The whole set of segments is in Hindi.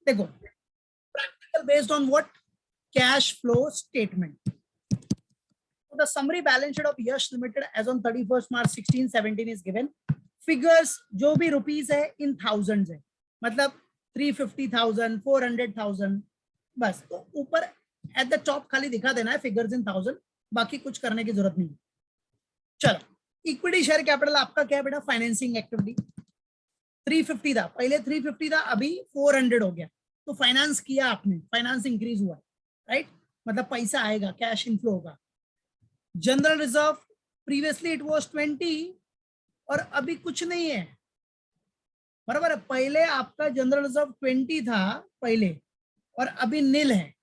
देखो practical based on what? Cash flow statement. So the summary balance sheet of Yash Limited as on 31st March 16-17 is given. Figures जो भी रुपीस है इन थाउजेंड्स है, मतलब 350,000, 400,000, बस तो ऊपर एट द टॉप खाली दिखा देना है फिगर्स इन थाउजेंड, बाकी कुछ करने की जरूरत नहीं। चलो, इक्विटी शेयर कैपिटल आपका क्या है बेटा? फाइनेंसिंग एक्टिविटी 350 था, पहले 350 था, अभी 400 हो गया, तो फाइनेंस किया आपने, फाइनेंस इंक्रीज हुआ, राइट? मतलब पैसा आएगा, कैश इनफ्लो होगा। General reserve previously it was 20 और अभी कुछ नहीं है, बराबर है? पहले आपका जनरल रिजर्व 20 था पहले और अभी नील है,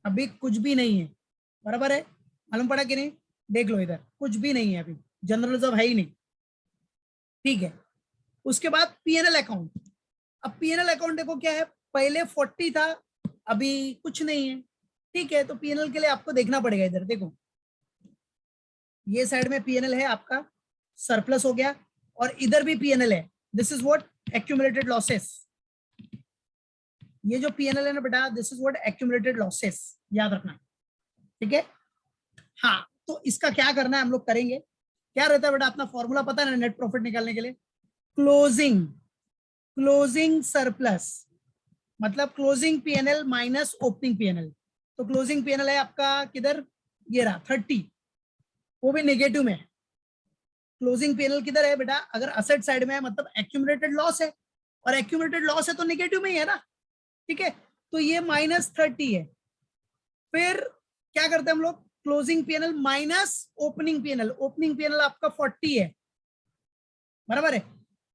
अभी कुछ भी नहीं है, बराबर है? मालूम पड़ा कि नहीं? देख लो इधर, कुछ भी नहीं है, अभी जनरल रिजर्व है ही नहीं, ठीक है। उसके बाद पीएनएल अकाउंट, अब पीएनएल अकाउंट देखो क्या है, पहले 40 था, अभी कुछ नहीं है, ठीक है। तो पीएनएल के लिए आपको देखना पड़ेगा, इधर देखो ये साइड में पीएनएल है आपका, सरप्लस हो गया, और इधर भी पीएनएल है, this is what? Accumulated losses. ये जो पीएनएल है ना बेटा, this is what? Accumulated losses, याद रखना, ठीक है। हाँ, तो इसका क्या करना है हम लोग करेंगे, क्या रहता है बेटा? अपना फॉर्मूला पता है ना नेट प्रॉफिट निकालने के लिए? क्लोजिंग सरप्लस, मतलब closing PNL minus opening PNL. तो क्लोजिंग पीएनएल है आपका किधर? ये रहा 30, वो भी नेगेटिव में है। क्लोजिंग पीएनएल किधर है बेटा? अगर असेट साइड में है, मतलब एक्यूमुलेटेड लॉस है, और एक्यूमुलेटेड लॉस है तो नेगेटिव में ही है ना, ठीक है। तो ये -30 है। फिर क्या करते हैं हम लोग? Closing PNL minus opening PNL, opening PNL आपका 40 है, बराबर है?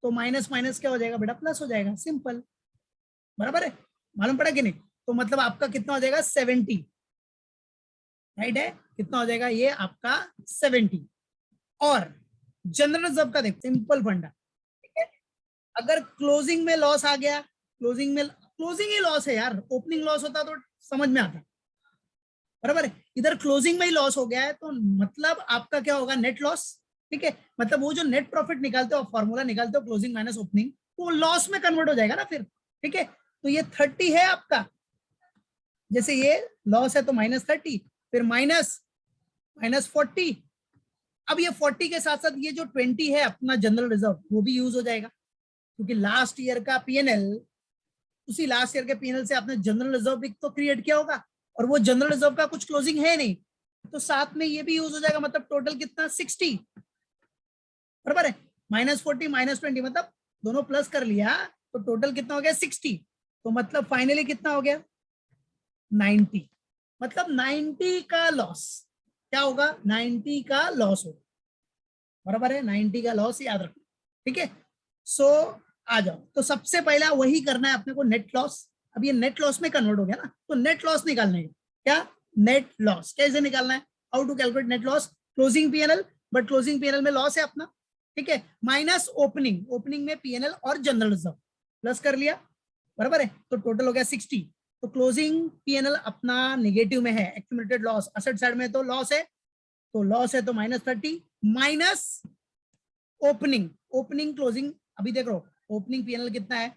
तो माइनस माइनस क्या हो जाएगा बेटा? प्लस हो जाएगा, सिंपल, बराबर है? मालूम पड़ा कि नहीं? तो मतलब आपका कितना हो जाएगा? 70, राइट है? कितना हो जाएगा ये आपका? 70। और जनरल रिजर्व का देख, सिंपल फंडा, ठीक है। अगर क्लोजिंग में लॉस आ गया, क्लोजिंग ही लॉस है यार, ओपनिंग लॉस होता तो समझ में आता, बराबर है? इधर क्लोजिंग में ही लॉस हो गया है, तो मतलब आपका क्या होगा? नेट लॉस, ठीक है। मतलब वो जो नेट प्रॉफिट निकालते हो, फॉर्मूला निकालते हो क्लोजिंग माइनस ओपनिंग, वो लॉस में कन्वर्ट हो जाएगा ना फिर, ठीक है। तो ये 30 है आपका, जैसे ये लॉस है तो -30, फिर माइनस 40। अब ये 40 के साथ साथ ये जो 20 है अपना जनरल रिजर्व, वो भी यूज हो जाएगा, क्योंकि लास्ट ईयर का पीएनएल, उसी लास्ट ईयर के पीएनएल से आपने जनरल रिजर्व भी तो क्रिएट किया होगा, और वो जनरल रिजर्व का कुछ क्लोजिंग है नहीं, तो साथ में ये भी यूज हो जाएगा। मतलब टोटल कितना? 60, बराबर है? -40 -20, मतलब दोनों प्लस कर लिया तो टोटल कितना हो गया? 60। तो मतलब फाइनली कितना हो गया? 90। मतलब 90 का लॉस क्या होगा? 90 का लॉस होगा, बराबर है? 90 का लॉस याद रखना, ठीक है। सो आ जाओ, तो सबसे पहला वही करना है अपने को, नेट लॉस। अब ये नेट लॉस में कन्वर्ट हो गया ना, तो नेट लॉस निकालने का क्या? नेट लॉस कैसे निकालना है? How to calculate net loss? Closing PNL, but closing PNL में लॉस है अपना, ठीक है, माइनस ओपनिंग, ओपनिंग में पीएनएल और जनरल रिजर्व प्लस कर लिया, बराबर है? तो टोटल हो गया 60। तो क्लोजिंग पीएनएल अपना नेगेटिव में है, एक्यूमुलेटेड लॉस, असेट साइड में तो लॉस है, तो लॉस है तो -30 माइनस ओपनिंग, ओपनिंग क्लोजिंग, अभी देख लो ओपनिंग पीएनएल कितना है?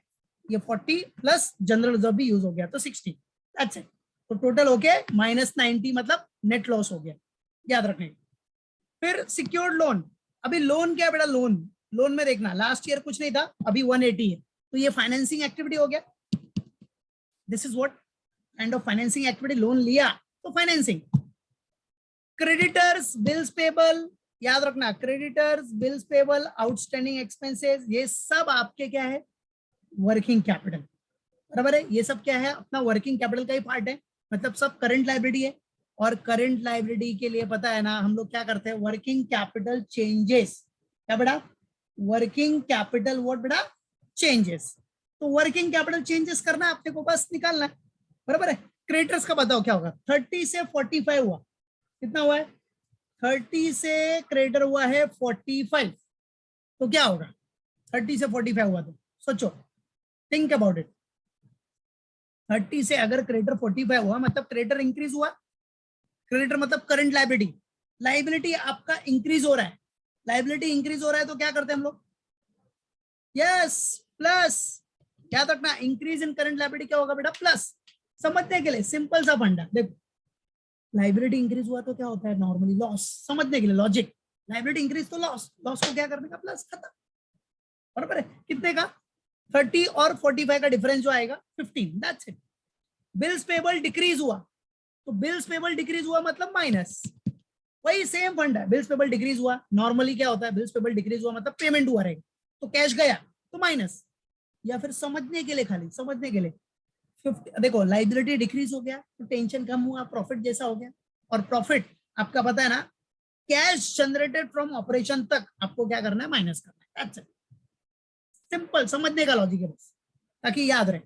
ये 40 प्लस जनरल रिजर्व भी यूज हो गया, तो 60, दैट्स इट। तो टोटल होके -90, मतलब नेट लॉस हो गया, याद रखने। फिर सिक्योर्ड लोन, अभी लोन क्या है बेटा? लोन में देखना, लास्ट ईयर कुछ नहीं था, अभी 180 है, तो ये फाइनेंसिंग एक्टिविटी हो गया। This is what kind of financing activity? Loan लिया तो फाइनेंसिंग। क्रेडिटर्स, बिल्स पेबल, याद रखना, creditors, bills payable, outstanding expenses, ये सब आपके क्या है? वर्किंग कैपिटल, बराबर है? ये सब क्या है? अपना वर्किंग कैपिटल का ही पार्ट है, मतलब सब करंट लाइबिलिटी है। और करंट लाइबिलिटी के लिए पता है ना हम लोग क्या करते हैं? वर्किंग कैपिटल चेंजेस, क्या बेटा? वर्किंग कैपिटल व्हाट बेटा? चेंजेस। तो वर्किंग कैपिटल चेंजेस करना है अपने को, बस निकालना है, बराबर है? क्रेडिटर्स का बताओ क्या होगा? 30 से 45 हुआ, कितना हुआ है? 30 से क्रेडिटर हुआ है 45, तो क्या होगा? 30 से 45 हुआ तो सोचो, थिंक अबाउट इट। 30 से अगर क्रेडिटर 45 हुआ, मतलब क्रेडिटर इंक्रीज हुआ, क्रेडिटर मतलब करंट लाइबिलिटी, लाइबिलिटी आपका इंक्रीज हो रहा है, लाइबिलिटी इंक्रीज हो रहा है तो क्या करते हैं हम लोग? यस, प्लस याद रखना, इंक्रीज इन करंट लायबिलिटी क्या होगा बेटा, प्लस। समझने के लिए सिंपल सा फंडा देखो, लाइबिलिटी इंक्रीज हुआ तो क्या होता है नॉर्मली, लॉस। समझने के लिए लॉजिक, लाइबिलिटी इंक्रीज तो लॉस, लॉस को क्या करने का, प्लस, खत्म। बराबर है, कितने का, 30 और 45 का डिफरेंस जो आएगा 15, that's it. Bills payable decrease हुआ तो बिल्स पेबल डिक्रीज हुआ मतलब माइनस, वही सेम फंड है। बिल्स पेबल डिक्रीज हुआ, नॉर्मली क्या होता है, बिल्स पेबल डिक्रीज हुआ मतलब पेमेंट हुआ रहेगा, तो कैश गया तो माइनस। या फिर समझने के लिए, खाली समझने के लिए, 50, देखो लाइबिलिटी डिक्रीज हो गया तो टेंशन कम हुआ, प्रॉफिट जैसा हो गया। और प्रॉफिट आपका पता है ना, कैश जनरेटेड फ्रॉम ऑपरेशन तक आपको क्या करना है, माइनस करना है, दैट्स इट। सिंपल समझने का लॉजिक है बस, ताकि याद रहे।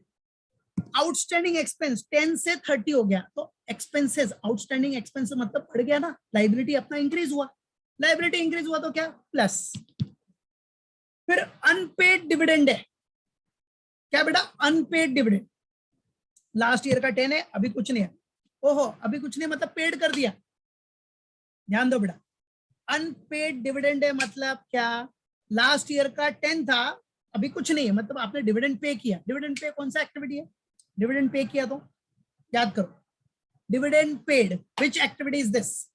आउटस्टैंडिंग एक्सपेंस 10 से 30 हो गया तो एक्सपेंसेस, आउटस्टैंडिंग एक्सपेंस मतलब बढ़ गया ना, लाइबिलिटी अपना इंक्रीज हुआ, लाइबिलिटी इंक्रीज हुआ तो क्या, प्लस। फिर अनपेड डिविडेंड है, क्या बेटा, अनपेड डिविडेंड। लास्ट ईयर का 10 है, अभी कुछ नहीं है। ओहो, अभी कुछ नहीं मतलब पेड कर दिया, ध्यान दो बेटा। अनपेड डिविडेंड है मतलब क्या, लास्ट ईयर का 10 था, अभी कुछ नहीं है मतलब आपने डिविडेंड पे किया। डिविडेंड पे कौन सा एक्टिविटी है, डिविडेंड पे किया तो याद करो, dividend paid, which activity is this,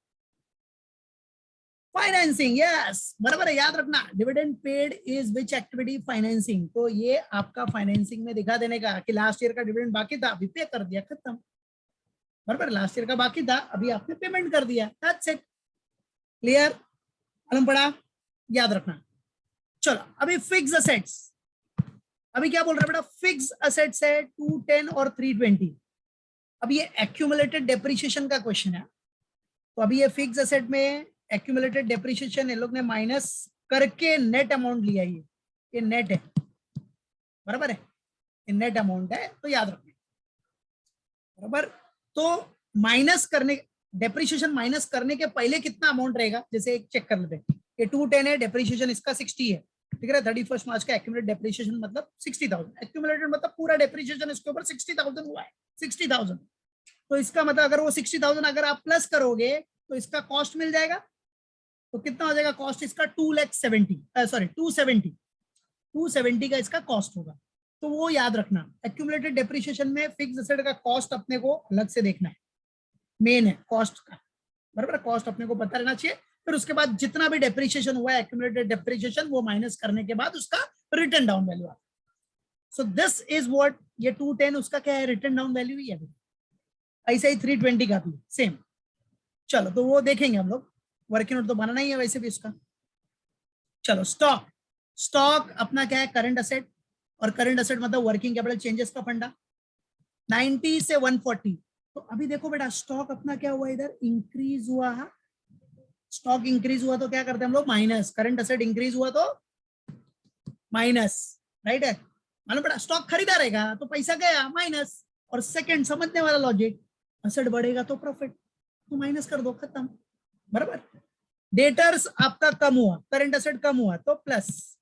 financing, yes बराबर है, याद रखना। Dividend paid is which activity, financing. तो ये आपका फाइनेंसिंग में दिखा देने का कि लास्ट ईयर का डिविडेंड बाकी था, अभी पे कर दिया, खत्म। बराबर, लास्ट ईयर का बाकी था, अभी आपने पेमेंट कर दिया, दैट्स इट। क्लियर, मालूम पड़ा, याद रखना। चलो अभी फिक्स असेट्स, अभी क्या बोल रहा है बेटा, फिक्स असेट्स है 210 और 320। अब ये एक्यूमुलेटेड डेप्रिसिएशन का क्वेश्चन है, तो अभी ये फिक्स असेट में एक्यूमुलेटेड डेप्रिसिएशन इन लोग ने माइनस करके नेट अमाउंट लिया, ये नेट है, बराबर है, ये नेट अमाउंट है, तो याद रखना, बराबर। तो माइनस करने, डेप्रिसिएशन माइनस करने के पहले कितना अमाउंट रहेगा, जैसे एक चेक कर लेते हैं, ये 210 है, डेप्रिसिएशन इसका 60 है, ठीक है। 31 मार्च का एक्यूमुलेटेड डेप्रिसिएशन मतलब 60,000, एक्यूमुलेटेड मतलब पूरा डेप्रिसिएशन इसके ऊपर 60,000 हुआ है, 60,000। तो इसका मतलब अगर वो 60,000 अगर आप प्लस करोगे तो इसका कॉस्ट मिल जाएगा, तो कितना हो जाएगा कॉस्ट इसका, 270 का इसका कॉस्ट होगा। तो वो याद रखना, एक्यूमुलेटेड डेप्रिसिएशन में फिक्स एसेट का कॉस्ट अपने को अलग से देखना है, मेन है कॉस्ट का, बराबर, कॉस्ट अपने को पता रहना चाहिए। फिर उसके बाद जितना भी डेप्रिसिएशन हुआ है एक्यूमुलेटेड डेप्रिसिएशन, वो माइनस करने के बाद उसका रिटर्न डाउन वैल्यू आता है। सो दिस इज व्हाट, ये 210 उसका क्या है, रिटर्न डाउन वैल्यू ही है। ऐसा ही 320 का भी सेम। चलो तो वो देखेंगे हम लोग, वर्किंग नोट तो बनाना ही है वैसे भी उसका। चलो स्टॉक, स्टॉक अपना क्या है, करंट असेट, और करंट असेट मतलब वर्किंग कैपिटल चेंजेस का फंडा। 90 से 140, तो अभी देखो बेटा स्टॉक अपना क्या हुआ, इधर इंक्रीज हुआ है, स्टॉक इंक्रीज हुआ तो क्या करते हैं हम लोग, माइनस। करंट असेट इंक्रीज हुआ तो माइनस, राइट है, मालूम पड़ा। स्टॉक खरीदा रहेगा तो पैसा गया माइनस, और सेकंड समझने वाला लॉजिक, असेट बढ़ेगा तो प्रॉफिट, तो माइनस कर दो, खत्म, बराबर। डेटर्स आपका कम हुआ, करंट असेट कम हुआ तो प्लस,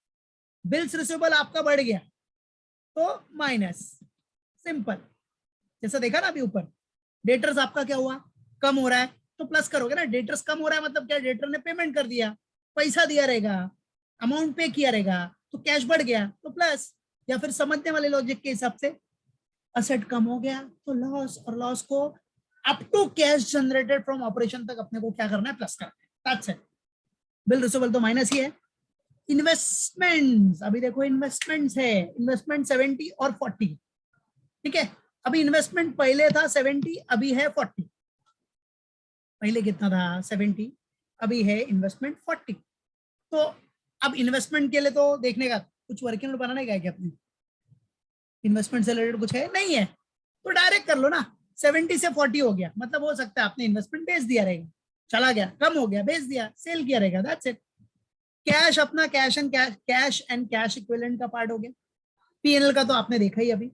बिल्स रिसीवेबल आपका बढ़ गया तो माइनस, सिंपल। जैसा देखा ना अभी ऊपर, डेटर्स आपका क्या हुआ, कम हो रहा है तो प्लस करोगे ना, डेटर्स कम हो रहा है मतलब क्या, डेटर ने पेमेंट कर दिया, पैसा दिया रहेगा, अमाउंट पे किया रहेगा, तो कैश बढ़ गया तो प्लस। या फिर समझने वाले लॉजिक के हिसाब से, असेट कम हो गया तो लॉस, और लॉस को up to cash generated from operation तक अपने को क्या करना है, प्लस करना है, दैट्स इट। बिल रिसीवेबल तो माइनस ही है। इन्वेस्टमेंट्स, अभी देखो इन्वेस्टमेंट्स है, इन्वेस्टमेंट 70 और 40, ठीक है। अभी इन्वेस्टमेंट पहले था 70, अभी है 40, पहले कितना था 70, अभी है इन्वेस्टमेंट 40। तो अब इन्वेस्टमेंट के लिए तो देखने का कुछ वर्किंग नोट बनाने का है क्या, अपने इन्वेस्टमेंट से रिलेटेड कुछ है नहीं है, तो डायरेक्ट कर लो ना, 70 से 40 हो गया मतलब हो सकता है आपने इन्वेस्टमेंट बेच दिया रहेगा, चला गया, कम हो गया, बेच दिया, सेल किया रहेगा, दैट्स इट। कैश अपना कैश एंड कैश इक्विवेलेंट का पार्ट हो गया। पीएनएल का तो आपने देखा ही अभी।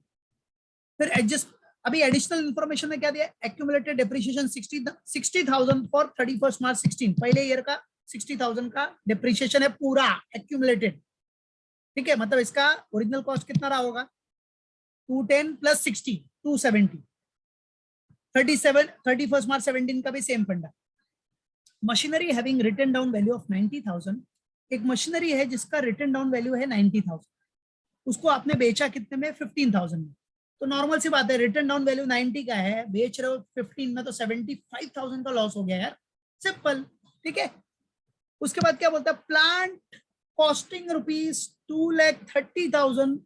फिर एडजस्ट, अभी एडिशनल इंफॉर्मेशन में क्या दिया, एक्यूमुलेटेड डेप्रिसिएशन 60,000 फॉर 31 मार्च 16, पहले ईयर का 60,000 का डेप्रिसिएशन है पूरा एक्यूमुलेटेड, ठीक है। मतलब इसका ओरिजिनल कॉस्ट कितना रहा होगा, 210 प्लस 60, 270। 31 मार्च 17 का भी सेम फंडा। Machinery having written down value of 90,000, एक मशीनरी है जिसका रिटन डाउन वैल्यू है 90,000, उसको आपने बेचा कितने में, 15,000 में। तो नॉर्मल सी बात है, रिटर्न डाउन वैल्यू 90 का है, बेच रहे हो 15 में, तो 75,000 का लॉस हो गया यार, सिंपल। ठीक है, उसके बाद क्या बोलता है, plant costing ₹2,30,000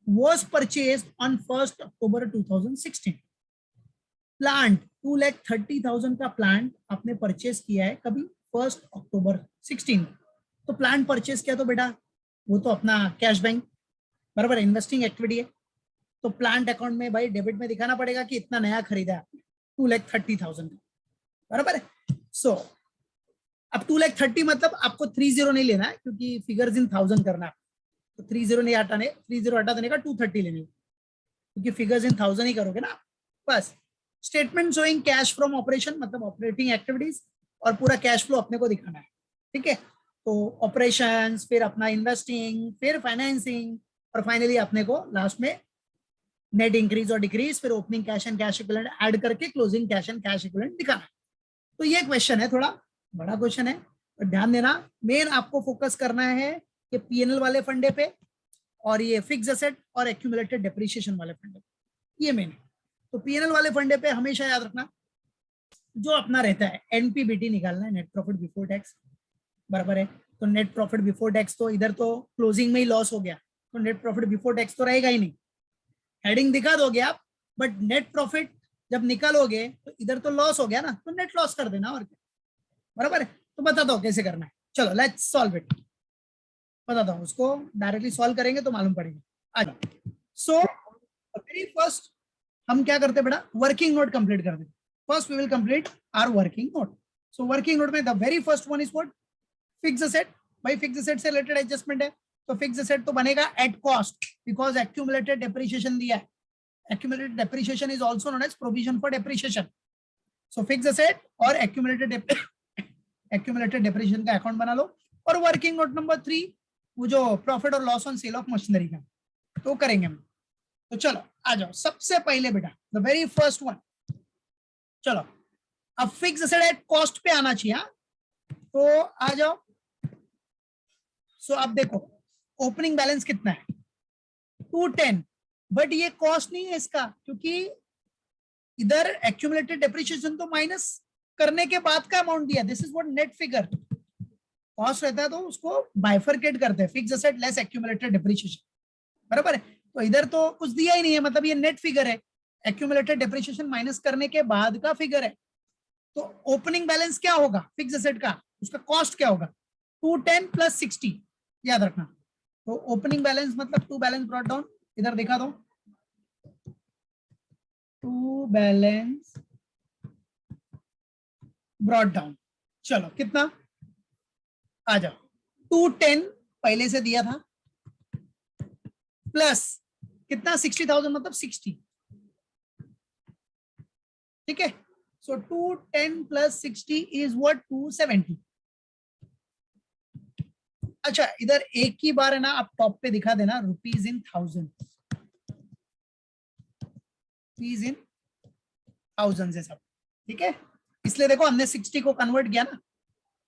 was purchased on 1st October 2016। Plant 2,30,000 का प्लांट आपने परचेस किया है कभी, 1 अक्टूबर 16। तो प्लांट परचेस किया तो बेटा वो तो अपना कैश बैंक, बराबर, इन्वेस्टिंग एक्टिविटी है। तो प्लांट अकाउंट में भाई डेबिट में दिखाना पड़ेगा कि इतना नया खरीदा है 2,30,000 का, बराबर है। सो अब 2,30,000 मतलब आपको 30 नहीं लेना है, क्योंकि फिगर्स इन 1000 करना है, तो 30 नहीं हटाने, 30 हटा देने का 230 लेने, क्योंकि फिगर्स इन 1000 ही करोगे ना। बस statement showing cash from operation, मतलब ऑपरेटिंग एक्टिविटीज, और पूरा कैश फ्लो अपने को दिखाना है। ठीक है, तो ऑपरेशंस, फिर अपना इन्वेस्टिंग, फिर फाइनेंसिंग, और फाइनली अपने को लास्ट में नेट इंक्रीज और डिक्रीज, फिर opening cash and cash equivalent add करके closing cash and cash equivalent दिखाना है। तो ये क्वेश्चन है, थोड़ा बड़ा क्वेश्चन है, तो ध्यान देना। मेन आपको फोकस करना है कि पीएनएल वाले फंडे पे, और ये फिक्स एसेट और एक्यूमुलेटेड डेप्रिसिएशन वाले फंडे पे, ये मेन है। तो पीएनएल वाले फंडे पे हमेशा याद रखना, जो अपना रहता है एनपीबीटी निकालना है, नेट प्रॉफिट बिफोर टैक्स, बराबर है। तो नेट प्रॉफिट बिफोर टैक्स, तो इधर तो क्लोजिंग में ही लॉस हो गया, तो नेट प्रॉफिट बिफोर टैक्स तो रहेगा ही नहीं, हेडिंग दिखा दोगे आप, बट नेट प्रॉफिट जब निकालोगे तो इधर तो लॉस हो गया ना, तो नेट लॉस कर देना, और क्या, बराबर है। तो बता दो कैसे करना है, चलो लेट्स सॉल्व इट। बताता हूँ, उसको डायरेक्टली सॉल्व करेंगे तो मालूम पड़ेगा। आ जाओ। सो वेरी फर्स्ट हम क्या करते हैं बेटा, वर्किंग नोट कंप्लीट कर देते। First we will complete our working note. So working note में the very first one is what, fix asset. भाई फिक्स एसेट से रिलेटेड एडजस्टमेंट है, तो फिक्स एसेट तो बनेगा at cost, because accumulated depreciation दिया है। accumulated depreciation is also known as provision for depreciation. So fixed asset और accumulated depreciation का अकाउंट बना लो। और वर्किंग नोट नंबर 3 वो जो प्रॉफिट और loss on sale of machinery का, तो करेंगे हम। तो चलो आ जाओ, सबसे पहले बेटा द वेरी फर्स्ट वन, चलो अब फिक्स एसेट एट कॉस्ट पे आना चाहिए। तो आ जाओ। सो अब देखो ओपनिंग बैलेंस कितना है, 210, बट ये कॉस्ट नहीं है इसका, क्योंकि इधर एक्यूमुलेटेड डेप्रिसिएशन तो माइनस करने के बाद का अमाउंट दिया, this is what net figure. Cost रहता है तो उसको बाइफरकेट करते हैं, fix asset less accumulated depreciation, बराबर है। तो इधर तो कुछ दिया ही नहीं है, मतलब ये नेट फिगर है, एक्यूमुलेटेड डेप्रिसिएशन माइनस करने के बाद का फिगर है। तो ओपनिंग बैलेंस क्या होगा फिक्स एसेट का, उसका कॉस्ट क्या होगा, 210 प्लस 60, याद रखना। तो ओपनिंग बैलेंस मतलब टू बैलेंस ब्रॉट डाउन, इधर दिखा दो, टू बैलेंस ब्रॉट डाउन। चलो कितना, आ जाओ, 210 पहले से दिया था, प्लस कितना 60,000 मतलब 60, ठीक है। सो 210 प्लस 60 इज व्हाट, 270। अच्छा इधर एक ही बार है ना, आप टॉप पे दिखा देना रुपीज इन 1000, रुपीज इन 1000 से सब, ठीक है। इसलिए देखो हमने 60 को कन्वर्ट किया ना,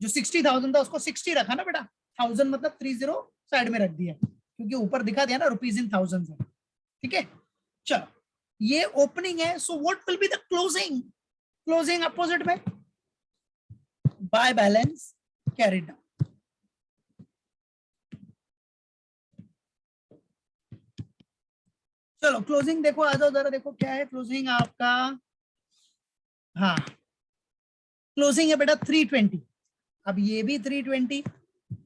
जो 60,000 था उसको 60 रखा ना बेटा, 1000 मतलब 30 साइड में रख दिया, क्योंकि ऊपर दिखा दिया ना रुपीज इन 1000 से, ठीक है। चलो ये ओपनिंग है, so what will be the closing, closing opposite में बाय बैलेंस कैरिड डाउन। चलो क्लोजिंग देखो, आ जाओ जरा, देखो क्या है क्लोजिंग आपका। हाँ क्लोजिंग है बेटा 320। अब ये भी 320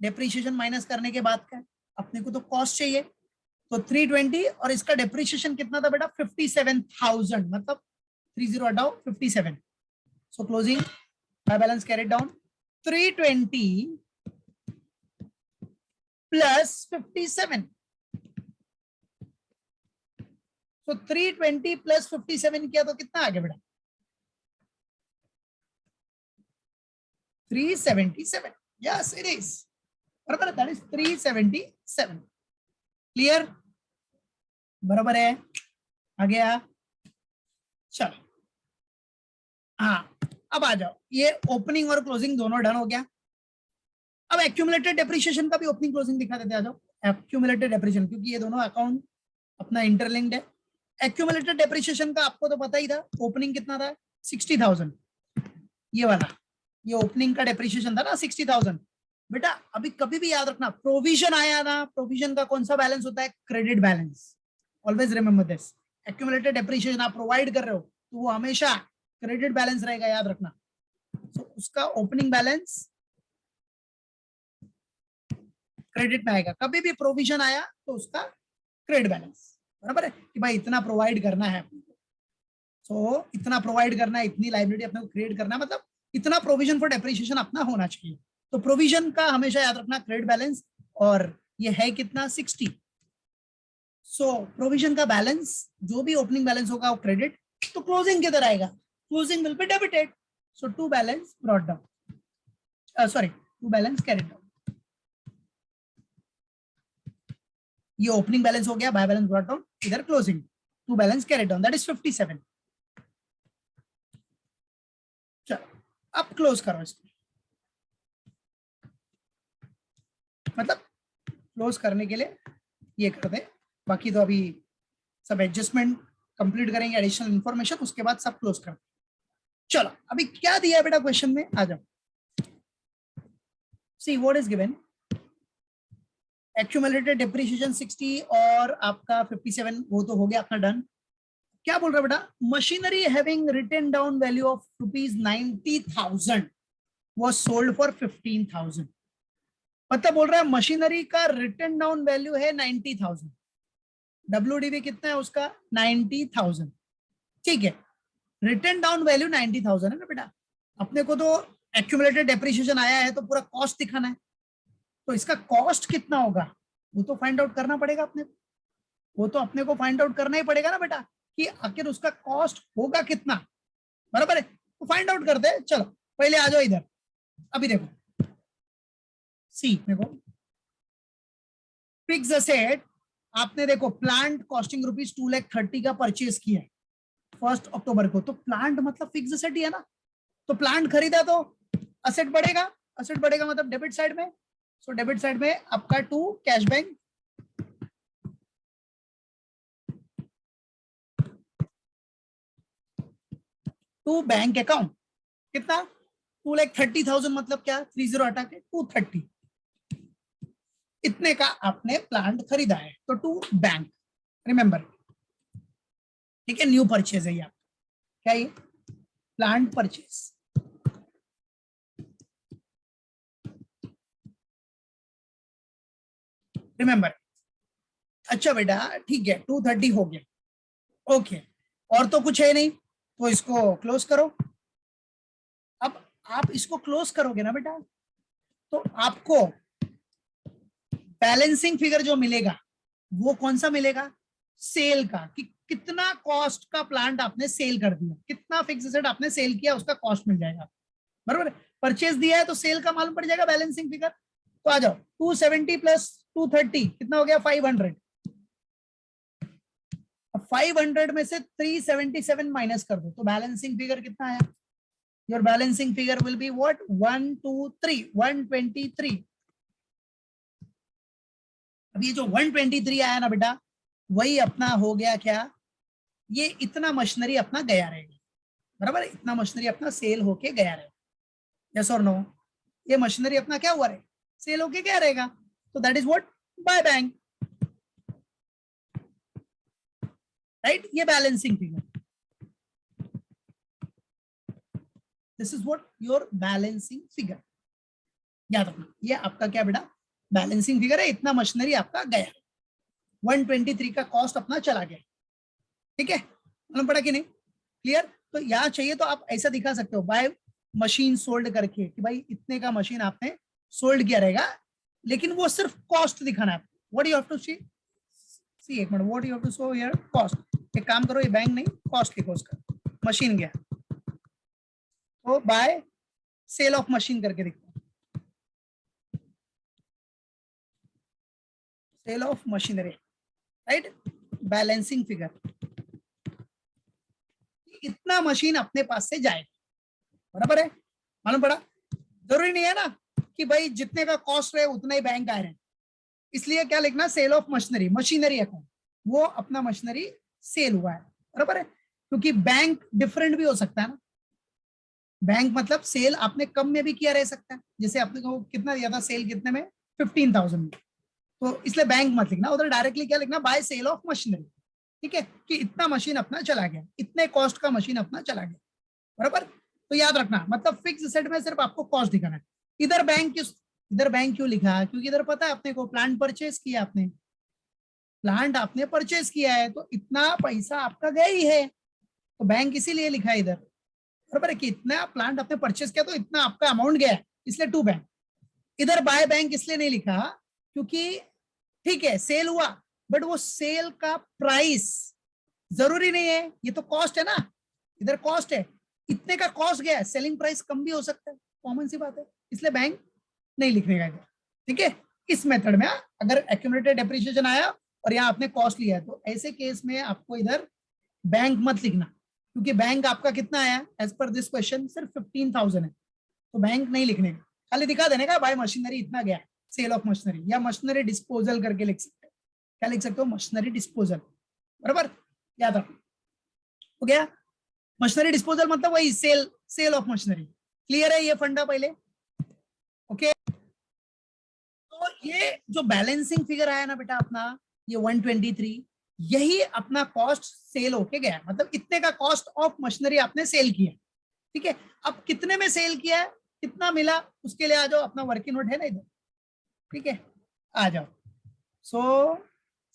डेप्रिसिएशन माइनस करने के बाद का, अपने को तो कॉस्ट चाहिए, तो 320 और इसका डेप्रिसिएशन कितना था बेटा 57,000, मतलब 30 हटाओ 57। सो closing by balance carried down 320 plus 57। तो 320 प्लस 57 किया तो कितना आ गया बेटा 377। यस इट इज, बराबर, दैट इज 377। क्लियर, बराबर है, आ गया। चलो हाँ अब आ जाओ, ये ओपनिंग और क्लोजिंग दोनों डन हो गया। अब एक्यूमुलेटेड डेप्रिसिएशन का भी ओपनिंग क्लोजिंग दिखा देते, आ जाओ। एक्यूमुलेटेड डेप्रिसिएशन, क्योंकि ये दोनों अकाउंट अपना इंटरलिंक्ड है। एक्यूमुलेटेड डेप्रिसिएशन का आपको तो पता ही था, ओपनिंग कितना था 60,000, ये वाला, ये ओपनिंग का डेप्रिसिएशन था ना 60,000। बेटा अभी कभी भी याद रखना, प्रोविजन आया ना, प्रोविजन का कौन सा बैलेंस होता है, credit balance, always remember this. Accumulated depreciation आप प्रोवाइड कर रहे हो तो वो हमेशा क्रेडिट बैलेंस रहेगा, याद रखना। तो उसका ओपनिंग बैलेंस क्रेडिट में आएगा, कभी भी प्रोविजन आया तो उसका क्रेडिट बैलेंस, बराबर है कि भाई इतना प्रोवाइड करना है। तो इतना प्रोवाइड करना है, इतनी लाइबिलिटी अपने को क्रिएट करना है, मतलब इतना प्रोविजन फॉर डेप्रिसिएशन अपना होना चाहिए। तो प्रोविजन का हमेशा याद रखना क्रेडिट बैलेंस, और ये है कितना 60। सो प्रोविजन का बैलेंस जो भी ओपनिंग बैलेंस होगा वो क्रेडिट, तो क्लोजिंग किधर आएगा, closing will be debited. So to balance brought down, sorry to balance carried down. ये ओपनिंग बैलेंस हो गया, बाय बैलेंस ब्रॉट डाउन, इधर closing, to balance carried down, that is 57। चलो अब क्लोज करो इसको, मतलब क्लोज करने के लिए ये कर दे, बाकी तो अभी सब एडजस्टमेंट कंप्लीट करेंगे, एडिशनल इंफॉर्मेशन, उसके बाद सब क्लोज कर। चलो अभी क्या दिया है बेटा क्वेश्चन में, आ जाओ। See what is given, accumulated depreciation 60 और आपका 57, वो तो हो गया अपना डन। क्या बोल रहा है बेटा, machinery having written down value of ₹90,000 was sold for 15,000। मतलब बोल रहा है मशीनरी का रिटन डाउन वैल्यू है 90,000, WDV कितना है उसका 90,000, ठीक है। रिटन डाउन वैल्यू 90,000 है ना बेटा, अपने को तो एक्यूमुलेटेड डेप्रिसिएशन आया है तो पूरा कॉस्ट दिखाना है, तो इसका कॉस्ट कितना होगा वो तो फाइंड आउट करना पड़ेगा अपने को, वो तो अपने को फाइंड आउट करना ही पड़ेगा ना बेटा, कि आखिर उसका कॉस्ट होगा कितना, बराबर है। तो फाइंड आउट करते हैं, चलो पहले आ जाओ इधर। अभी देखो सी, देखो फिक्स असेट, आपने देखो प्लांट कॉस्टिंग ₹2,30,000 का परचेज किया 1 अक्टूबर को, तो प्लांट मतलब फिक्स असेट ही है ना, तो प्लांट खरीदा तो असेट बढ़ेगा, असेट बढ़ेगा मतलब डेबिट साइड में। सो डेबिट साइड में आपका to cash bank, to bank account, कितना 2,30,000 मतलब क्या, 30 हटा के 230, इतने का आपने प्लांट खरीदा है, तो टू बैंक, रिमेंबर, ठीक है। न्यू परचेज है ये आपका, क्या ये प्लांट परचेज, रिमेंबर। अच्छा बेटा ठीक है, 230 हो गया, ओके, और तो कुछ है नहीं, तो इसको क्लोज करो। अब आप इसको क्लोज करोगे ना बेटा, तो आपको बैलेंसिंग फिगर जो मिलेगा वो कौन सा मिलेगा, सेल का, कि कितना कॉस्ट का प्लांट आपने सेल कर दिया, कितना फिक्स एसेट आपने सेल किया, उसका कॉस्ट मिल जाएगा, बराबर। परचेज दिया है तो सेल का मालूम पड़ जाएगा, बैलेंसिंग फिगर। तो आ जाओ 270 प्लस 230 कितना हो गया 500, 500 में से 377 माइनस कर दो तो बैलेंसिंग फिगर कितना है, your balancing figure will be what 123 123। अब ये जो 123 आया ना बेटा, वही अपना हो गया क्या, ये इतना मशीनरी अपना गया रहेगा, बराबर, इतना मशीनरी अपना सेल होके गया रहेगा, यस और नो, ये मशीनरी अपना क्या हुआ रहेगा, सेल होके गया रहेगा, तो that is what by bank, right, ये balancing figure, this is what your balancing figure, याद रखना ये आपका क्या बेटा बैलेंसिंग फिगर है, इतना मशीनरी आपका गया, 123 का कॉस्ट अपना चला गया, ठीक है, मालूम पड़ा कि नहीं, क्लियर। तो यहाँ चाहिए तो आप ऐसा दिखा सकते हो बाय मशीन सोल्ड करके, कि भाई इतने का मशीन आपने सोल्ड किया रहेगा, लेकिन वो सिर्फ कॉस्ट दिखाना है, what you have to see, एक minute, what you have to show here cost, एक काम करो ये बैंक नहीं कॉस्ट लिखो उसका, मशीन गया तो बाय सेल ऑफ मशीन करके दिखो, sale of machinery, right, balancing figure, इतना मशीन अपने पास से जाएगा, बराबर है, मालूम पड़ा। जरूरी नहीं है ना कि भाई जितने का कॉस्ट रहे उतना ही बैंक आ रहे हैं, इसलिए क्या लिखना, sale of machinery, machinery account, वो अपना मशीनरी सेल हुआ है, बराबर है। क्योंकि बैंक डिफरेंट भी हो सकता है ना, बैंक मतलब सेल आपने कम में भी किया रह सकता है, जैसे आपने को कितना दिया था सेल, कितने में, 15,000 में, तो इसलिए बैंक मत लिखना, उधर डायरेक्टली क्या लिखना, बाय सेल ऑफ मशीनरी, ठीक है, कि इतना मशीन अपना चला गया, इतने कॉस्ट का मशीन अपना चला गया, बराबर। तो याद रखना, मतलब फिक्स एसेट में सिर्फ आपको कॉस्ट दिखाना है। इधर बैंक क्यों लिखा, क्योंकि इधर पता है अपने को प्लांट परचेज किया, आपने प्लांट आपने परचेज किया है, तो इतना पैसा आपका गया ही है, तो बैंक इसीलिए लिखा है इधर, बराबर है, कि इतना प्लांट आपने परचेज किया तो इतना आपका अमाउंट गया है, इसलिए टू बैंक। इधर बाय बैंक इसलिए नहीं लिखा क्योंकि ठीक है सेल हुआ, बट वो सेल का प्राइस जरूरी नहीं है, ये तो कॉस्ट है ना, इधर कॉस्ट है, इतने का कॉस्ट गया है, सेलिंग प्राइस कम भी हो सकता है, कॉमन सी बात है, इसलिए बैंक नहीं लिखने का इधर, ठीक है। इस मेथड में अगर एक्यूमुलेटेड डेप्रिसिएशन आया और यहाँ आपने कॉस्ट लिया है, तो ऐसे केस में आपको इधर बैंक मत लिखना, क्योंकि बैंक आपका कितना आया एज पर दिस क्वेश्चन, सिर्फ 15,000 है, तो बैंक नहीं लिखने का, खाली दिखा देने का बाय मशीनरी इतना गया, सेल ऑफ मशीनरी, या मशीनरी डिस्पोजल करके लिख सकते हैं, क्या लिख सकते हो, मशीनरी डिस्पोजल, बराबर, याद रखो, हो गया। मशीनरी डिस्पोजल मतलब वही सेल ऑफ मशीनरी, क्लियर है ये फंडा पहले, ओके। तो ये जो बैलेंसिंग फिगर आया ना बेटा अपना, ये 123, यही अपना कॉस्ट सेल होके गया, मतलब इतने का कॉस्ट ऑफ मशीनरी आपने सेल किया, ठीक है। अब कितने में सेल किया है, कितना मिला, उसके लिए आ जाओ, अपना वर्किंग नोट है ना इधर, ठीक है, आ जाओ। सो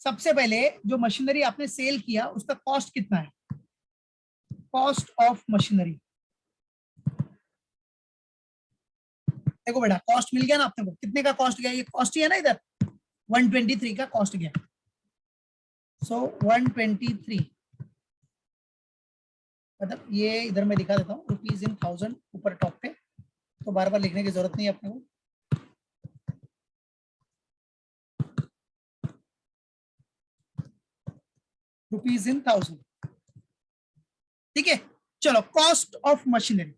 सबसे पहले जो मशीनरी आपने सेल किया उसका कॉस्ट कितना है, कॉस्ट ऑफ मशीनरी, देखो बेटा कॉस्ट मिल गया ना अपने को, कितने का कॉस्ट गया, ये कॉस्ट ही है ना इधर, 123 का कॉस्ट गया, सो 123, मतलब ये इधर मैं दिखा देता हूँ, रुपीज इन 1000 ऊपर टॉप पे, तो बार बार लिखने की जरूरत नहीं है अपने को, रुपीज इन 1000, ठीक है। चलो कॉस्ट ऑफ मशीनरी,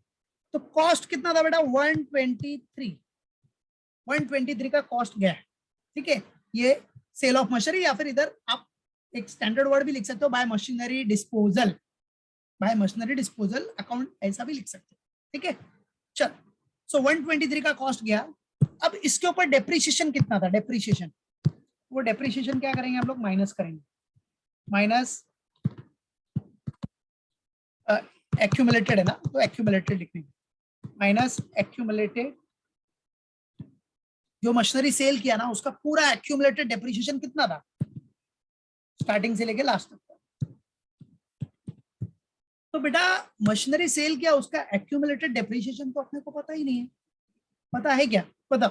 तो कॉस्ट कितना था बेटा, 123 का कॉस्ट गया, ठीक है। ये सेल ऑफ मशीनरी, या फिर इधर आप एक स्टैंडर्ड वर्ड भी लिख सकते हो, bye machinery disposal, bye machinery disposal account, ऐसा भी लिख सकते हो, ठीक है। चल, सो 123 का कॉस्ट गया, अब इसके ऊपर डेप्रिसिएशन कितना था, डेप्रिसिएशन, वो डेप्रिसिएशन क्या करेंगे हम लोग, माइनस करेंगे, माइनस एक्यूमुलेटेड है ना, तो एक्यूमुलेटेड लिखेंगे, माइनस एक्यूमुलेटेड, जो मशीनरी सेल किया ना उसका पूरा एक्यूमुलेटेड डेप्रिसिएशन कितना था, स्टार्टिंग से लेके लास्ट तक। तो बेटा मशीनरी सेल किया, उसका एक्यूमुलेटेड डेप्रिसिएशन तो अपने को पता ही नहीं है, पता है क्या, पता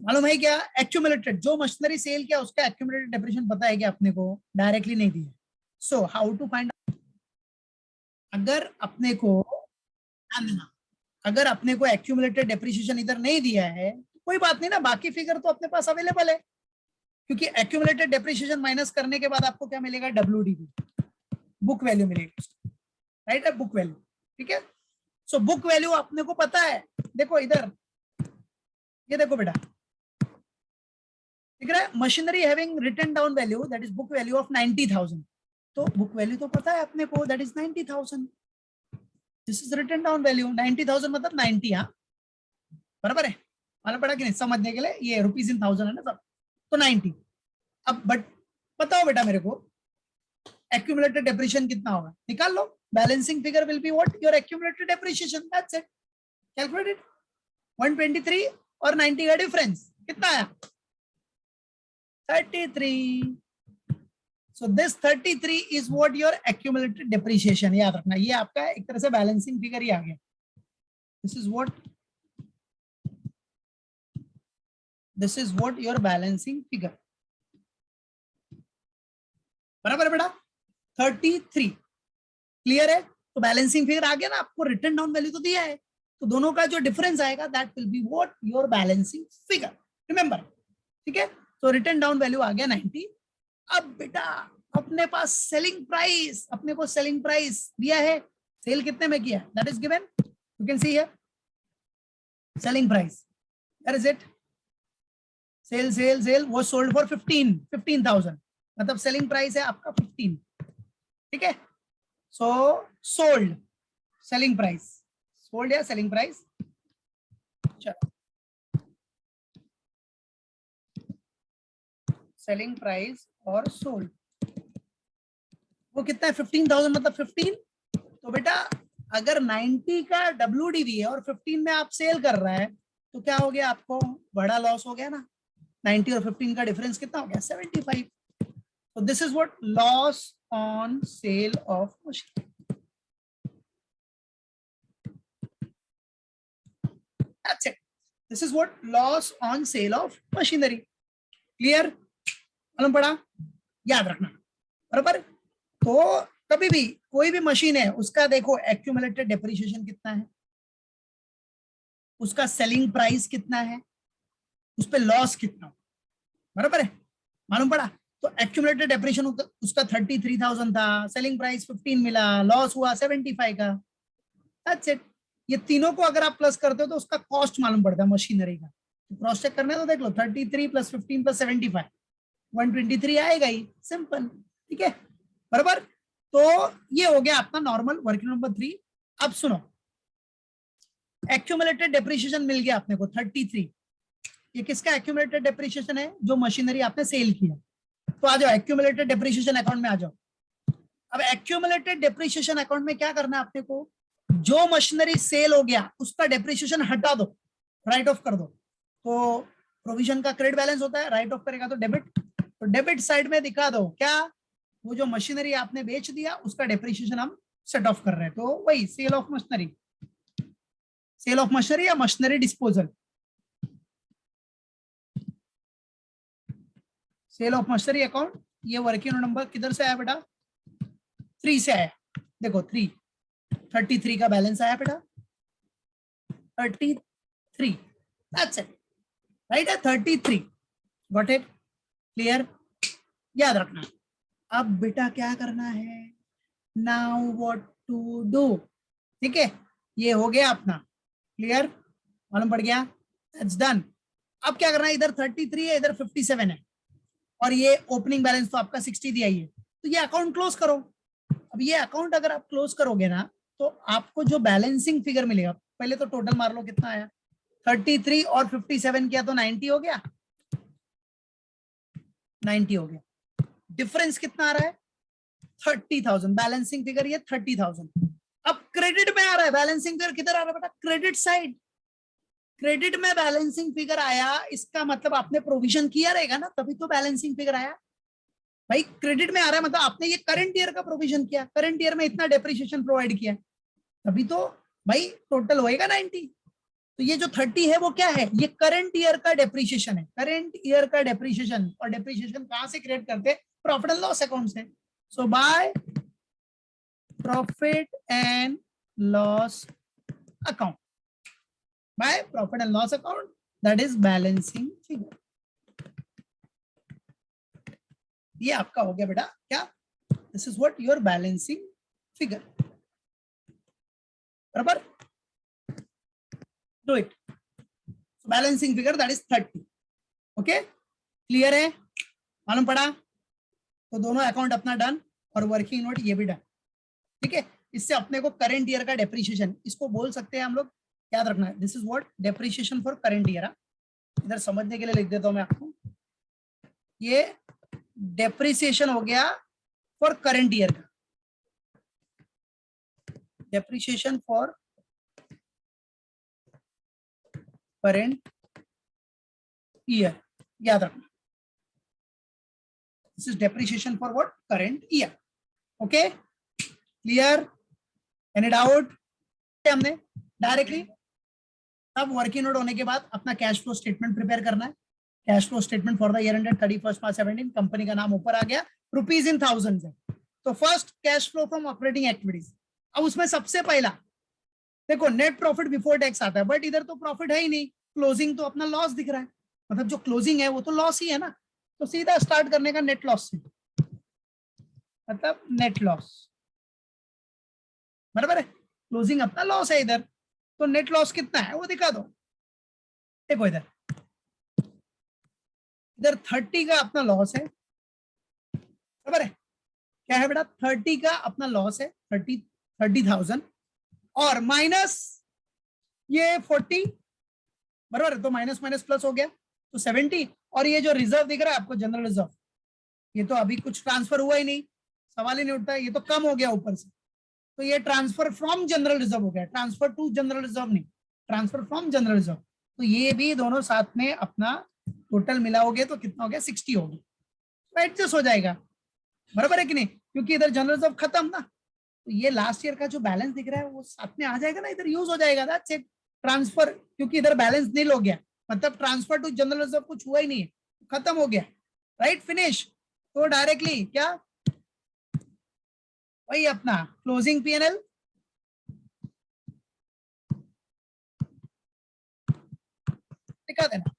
मालूम है क्या, एक्यूमुलेटेड जो मशीनरी सेल किया उसका एक्यूमुलेटेड डेप्रिसिएशन पता है क्या अपने को, डायरेक्टली नहीं दिया। सो हाउ टू फाइंड, अगर अपने को अगर अपने को एक्यूमुलेटेड डेप्रिसिएशन इधर नहीं दिया है तो कोई बात नहीं ना, बाकी फिगर तो अपने पास अवेलेबल है, क्योंकि एक्यूमुलेटेड डेप्रिसिएशन माइनस करने के बाद आपको क्या मिलेगा, WDV, बुक वैल्यू मिलेगी, राइट है, बुक वैल्यू, ठीक है। सो बुक वैल्यू अपने को पता है, देखो इधर, ये देखो बेटा, ठीक है, machinery having written down value, that is book value of 90,000, तो बुक वैल्यू तो पता है अपने को, that is 90,000, this is written down value 90,000 मतलब 90, हाँ बराबर है, मालूम पड़ा कि नहीं, समझने के लिए ये रुपीज इन 1000 है ना सब, तो 90। अब बट बताओ बेटा मेरे को एक्यूमुलेटेड डेप्रिसिएशन कितना होगा, निकाल लो, balancing figure will be what, your accumulated depreciation, that's it, calculate it, 123 और 90 का डिफरेंस कितना आया, 33, so this 33 is what your accumulated depreciation, याद रखना, ये आपका एक तरह से बैलेंसिंग फिगर ही आ गया, this is what your balancing figure, बराबर बेटा, 33, क्लियर है। तो बैलेंसिंग फिगर आ गया ना, आपको रिटर्न डाउन वैल्यू तो दिया है, तो दोनों का जो डिफरेंस आएगा that will be what, your balancing figure, remember, ठीक है। तो रिटर्न डाउन वैल्यू आ गया 90। अब बेटा अपने पास सेलिंग प्राइस, अपने को सेलिंग प्राइस दिया है, सेल कितने में किया, that is given, you can see here selling price, where is it, sale sale sale, वो सोल्ड फॉर 15,000, मतलब सेलिंग प्राइस है आपका 15, ठीक है। So sold, selling price, sold या सेलिंग प्राइस, चलो सेलिंग प्राइस और सोल्ड, वो कितना है 15,000 मतलब 15। तो बेटा अगर 90 का WDV है और 15 में आप सेल कर रहे हैं तो क्या हो गया, आपको बड़ा लॉस हो गया ना। 90 और 15 का डिफरेंस कितना हो गया, 75। तो this is what loss on sale of machine. That's it. This is what loss on sale of machinery. Clear? मालूम पड़ा, याद रखना, बराबर। तो कभी भी कोई भी मशीन है उसका देखो एक्यूमुलेटेड डेप्रिसिएशन कितना है, उसका सेलिंग प्राइस कितना है, उस पर लॉस कितना, बराबर है, मालूम पड़ा। तो एक्यूमुलेटेड डेप्रिसिएशन उसका 33,000 था, सेलिंग प्राइस 15 मिला, लॉस हुआ 75 का। That's it. ये तीनों को अगर आप प्लस करते हो तो उसका कॉस्ट मालूम पड़ता है मशीनरी का। तो क्रॉस चेक करना है तो देख लो 33 प्लस 15 प्लस 75, 123 आएगा ही, सिंपल, ठीक है, बराबर। तो ये हो गया अपना नॉर्मल वर्किंग नंबर 3। अब सुनो, एक्यूमुलेटेड डेप्रिसिएशन मिल गया अपने को 33। ये किसका एक्यूमुलेटेड डेप्रिसिएशन है, जो मशीनरी आपने सेल किया। तो आ जाओ एक्यूमुलेटेड डेप्रिसिएशन अकाउंट में आ जाओ। अब एक्यूमुलेटेड डेप्रिसिएशन अकाउंट में क्या करना है अपने को, जो मशीनरी सेल हो गया उसका डेप्रिसिएशन हटा दो, राइट ऑफ कर दो। तो प्रोविजन का क्रेडिट बैलेंस होता है, राइट ऑफ करेगा तो डेबिट, तो डेबिट साइड में दिखा दो क्या, वो जो मशीनरी आपने बेच दिया उसका डेप्रिसिएशन हम सेट ऑफ कर रहे हैं। तो वही sale of machinery, sale of machinery या machinery disposal, sale of machinery account. ये वर्किंग नंबर किधर से आया बेटा, 3 से आया। देखो 33 का बैलेंस आया बेटा, 33, दैट्स इट, राइट है 33, गॉट इट, क्लियर, याद रखना। अब बेटा क्या करना है, नाउ व्हाट टू डू, ठीक है, ये हो गया अपना, क्लियर, मालूम पड़ गया, दैट्स डन। अब क्या करना है, इधर 33 है, इधर 57 है, और ये ओपनिंग बैलेंस तो आपका 60 दिया ही है, तो ये अकाउंट क्लोज करो। अब ये अकाउंट अगर आप क्लोज करोगे ना तो आपको जो बैलेंसिंग फिगर मिलेगा, पहले तो टोटल मार लो कितना आया, 33 और 57 किया तो 90 हो गया, 90 हो गया। डिफरेंस कितना आ रहा है, 30,000, बैलेंसिंग फिगर ये 30,000। अब क्रेडिट में आ रहा है, बैलेंसिंग फिगर किधर आ रहा है बेटा, क्रेडिट साइड। क्रेडिट में बैलेंसिंग फिगर आया, इसका मतलब आपने प्रोविजन किया रहेगा ना, तभी तो बैलेंसिंग फिगर आया। भाई क्रेडिट में आ रहा है मतलब आपने ये करंट ईयर का प्रोविजन किया, करंट ईयर में इतना डेप्रिसिएशन प्रोवाइड किया, तभी तो भाई टोटल होएगा 90। तो ये जो 30 है वो क्या है, ये करंट ईयर का डेप्रिसिएशन है, करंट ईयर का डेप्रिसिएशन। और डेप्रिसिएशन कहां से क्रिएट करते हैं, प्रॉफिट एंड लॉस अकाउंट से। So by profit and loss account, by profit and loss account, that is balancing figure. ये आपका हो गया बेटा क्या, this is what your balancing figure, बराबर, do it. Balancing figure that is 30, okay, clear है, मालूम पड़ा। तो दोनों अकाउंट अपना डन और वर्किंग नोट ये भी डन, ठीक है। इससे अपने को करंट ईयर का डेप्रिसिएशन, इसको बोल सकते हैं हम लोग, याद रखना है, this is what depreciation for current year. इधर समझने के लिए लिख देता हूं मैं आपको, ये डेप्रिसिएशन हो गया फॉर करंट ईयर का, डेप्रिसिएशन फॉर करंट ईयर, याद रखना, this is depreciation for what, current year, okay, clear, any doubt. हमने डायरेक्टली अब वर्किंग नोट होने के बाद अपना कैश फ्लो स्टेटमेंट प्रिपेयर करना है। Cash flow statement for the year ended 31 March 17, company का नाम ऊपर आ गया, रुपीज इन थाउजेंड है। तो first cash flow from operating activities. अब उसमें सबसे पहला देखो नेट प्रॉफिट बिफोर टैक्स आता है, बट इधर तो प्रॉफिट है ही नहीं, क्लोजिंग तो अपना लॉस दिख रहा है, मतलब जो क्लोजिंग है वो तो लॉस ही है ना। तो सीधा स्टार्ट करने का नेट लॉस से, मतलब नेट लॉस, बराबर है, क्लोजिंग अपना लॉस है इधर, तो नेट लॉस कितना है वो दिखा दो। देखो इधर इधर 30 का अपना लॉस है, बराबर है, क्या है बेटा 30 का अपना लॉस है, 30,000 और माइनस ये 40, बराबर है, तो माइनस माइनस प्लस हो गया तो 70, और ये जो रिजर्व दिख रहा है आपको जनरल रिजर्व, ये तो अभी कुछ ट्रांसफर हुआ ही नहीं, सवाल ही नहीं उठता, ये तो कम हो गया ऊपर से, तो ये ट्रांसफर फ्रॉम जनरल रिजर्व हो गया, ट्रांसफर टू जनरल रिजर्व नहीं, ट्रांसफर फ्रॉम जनरल रिजर्व, तो ये भी दोनों साथ में अपना टोटल मिलाओगे तो कितना हो गया 60 हो गया, तो एडजस्ट हो जाएगा, बराबर है कि नहीं, क्योंकि इधर जनरल रिजर्व खत्म ना, तो ये लास्ट ईयर का जो बैलेंस दिख रहा है वो साथ में आ जाएगा ना, इधर यूज हो जाएगा, दैट्स इट, ट्रांसफर, क्योंकि इधर बैलेंस नील हो गया, मतलब ट्रांसफर टू जनरल रिजर्व कुछ हुआ ही नहीं है, खत्म हो गया, राइट, फिनिश, तो डायरेक्टली क्या वही अपना क्लोजिंग पीएनएल दिखा देना,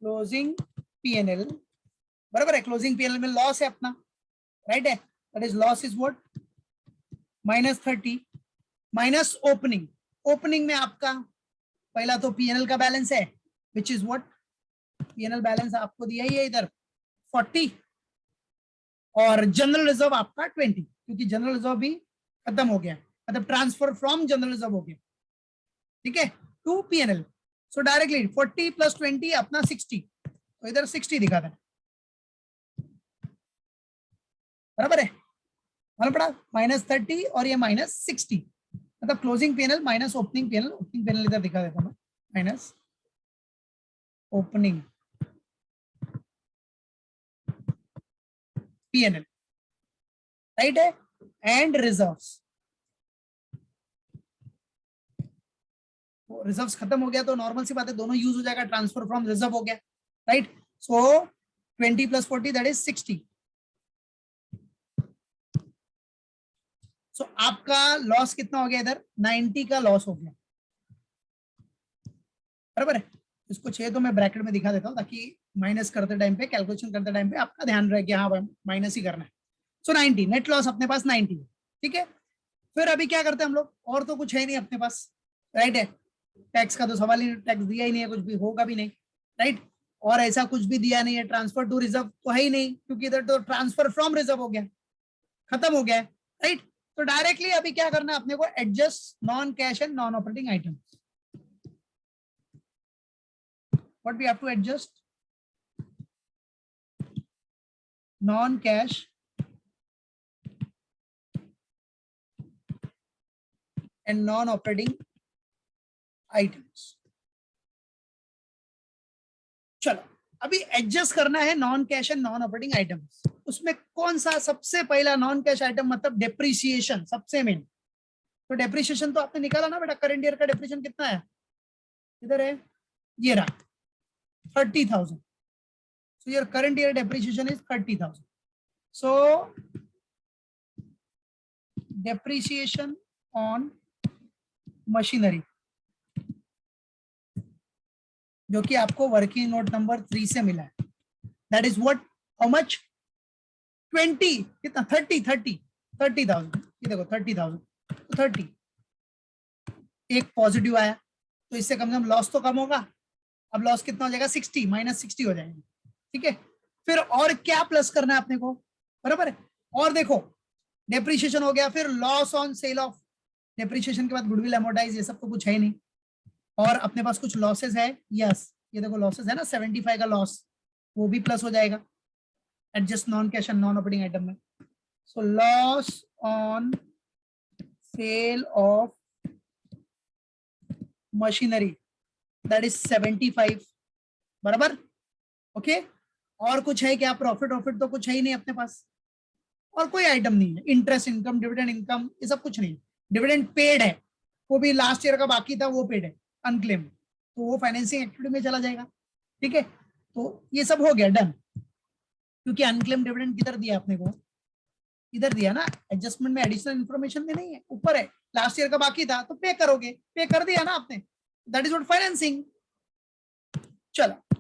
क्लोजिंग पीएनएल, बराबर है, क्लोजिंग पीएनएल में लॉस है अपना, राइट है, that is loss is what -30 minus opening, opening में आपका पहला तो पीएनएल का बैलेंस है which is what, PNL balance आपको दिया ही है इधर 40 और जनरल रिजर्व आपका 20, क्योंकि जनरल रिजर्व भी खत्म हो गया, मतलब ट्रांसफर फ्रॉम जनरल रिजर्व हो गया, ठीक है, to PNL, so directly 40 plus 20 अपना 60, तो इधर 60 दिखा था, बराबर है, मालूम पड़ा, -30 और ये -60, मतलब closing PNL minus opening PNL, opening PNL इधर दिखा देता हूं, माइनस ओपनिंग पीएनएल, राइट है, एंड रिजर्व्स, रिजर्व्स खत्म हो गया तो नॉर्मल सी बात है, दोनों यूज हो जाएगा, ट्रांसफर फ्रॉम रिजर्व हो गया, राइट, सो 20 + 40 दैट इज 60, सो आपका लॉस कितना हो गया इधर 90 का लॉस हो गया, बराबर है, इसको 6 तो मैं ब्रैकेट में दिखा देता हूं ताकि माइनस करते टाइम पे, कैलकुलेशन करते टाइम पे आपका ध्यान रहे कि हाँ भाई माइनस ही करना है, सो 90 नेट लॉस अपने पास 90 है, ठीक है, फिर अभी क्या करते हैं हम लोग, और तो कुछ है नहीं अपने पास, राइट है, टैक्स का तो सवाल ही, टैक्स दिया ही नहीं है, कुछ भी होगा भी नहीं, राइट, और ऐसा कुछ भी दिया नहीं है, ट्रांसफर टू रिजर्व तो है ही नहीं, क्योंकि इधर तो ट्रांसफर फ्रॉम रिजर्व हो गया, खत्म हो गया, राइट, तो डायरेक्टली अभी क्या करना है अपने को, adjust non cash and non operating item, what we have to adjust, non cash and non operating items, चलो अभी एडजस्ट करना है non cash and non operating items, उसमें कौन सा सबसे पहला नॉन कैश आइटम, मतलब डेप्रिसिएशन सबसे मेन, तो डेप्रिसिएशन तो आपने निकाला ना बेटा, करंट ईयर का डेप्रिसिएशन कितना है, इधर है, ये रहा 30,000, so your current year depreciation is 30,000, so depreciation on machinery जो कि आपको वर्किंग नोट नंबर 3 से मिला है, that is what, how much 20 कितना 30,000, ये देखो 30,000, तो 30 एक पॉजिटिव आया, तो इससे कम से कम लॉस तो कम होगा, अब लॉस कितना हो जाएगा 60 -60 हो जाएगा, ठीक है, फिर और क्या प्लस करना है अपने को, बराबर है, और देखो डेप्रिसिएशन हो गया, फिर loss on sale of, depreciation के बाद गुडविल अमोर्टाइज ये सब तो कुछ है ही नहीं, और अपने पास कुछ लॉसेस है, यस ये देखो लॉसेस है ना 75 का लॉस, वो भी प्लस हो जाएगा, adjust non cash and non operating item में, so loss on sale of machinery that is 75, बराबर, ओके, और कुछ है क्या, प्रॉफिट वॉफिट तो कुछ है ही नहीं अपने पास, और कोई आइटम नहीं है, इंटरेस्ट इनकम डिविडेंड इनकम ये सब कुछ नहीं, डिविडेंड पेड है, वो भी लास्ट ईयर का बाकी था वो पेड है अनक्लेम, तो वो फाइनेंसिंग एक्टिविटी में चला जाएगा, ठीक है, तो ये सब हो गया डन, क्योंकि अनक्लेम डिविडेंड किधर दिया आपने को, इधर दिया ना, एडजस्टमेंट में एडिशनल इन्फॉर्मेशन में नहीं है, ऊपर है, लास्ट ईयर का बाकी था तो पे करोगे, पे कर दिया ना आपने, दैट इज व्हाट फाइनेंसिंग, चलो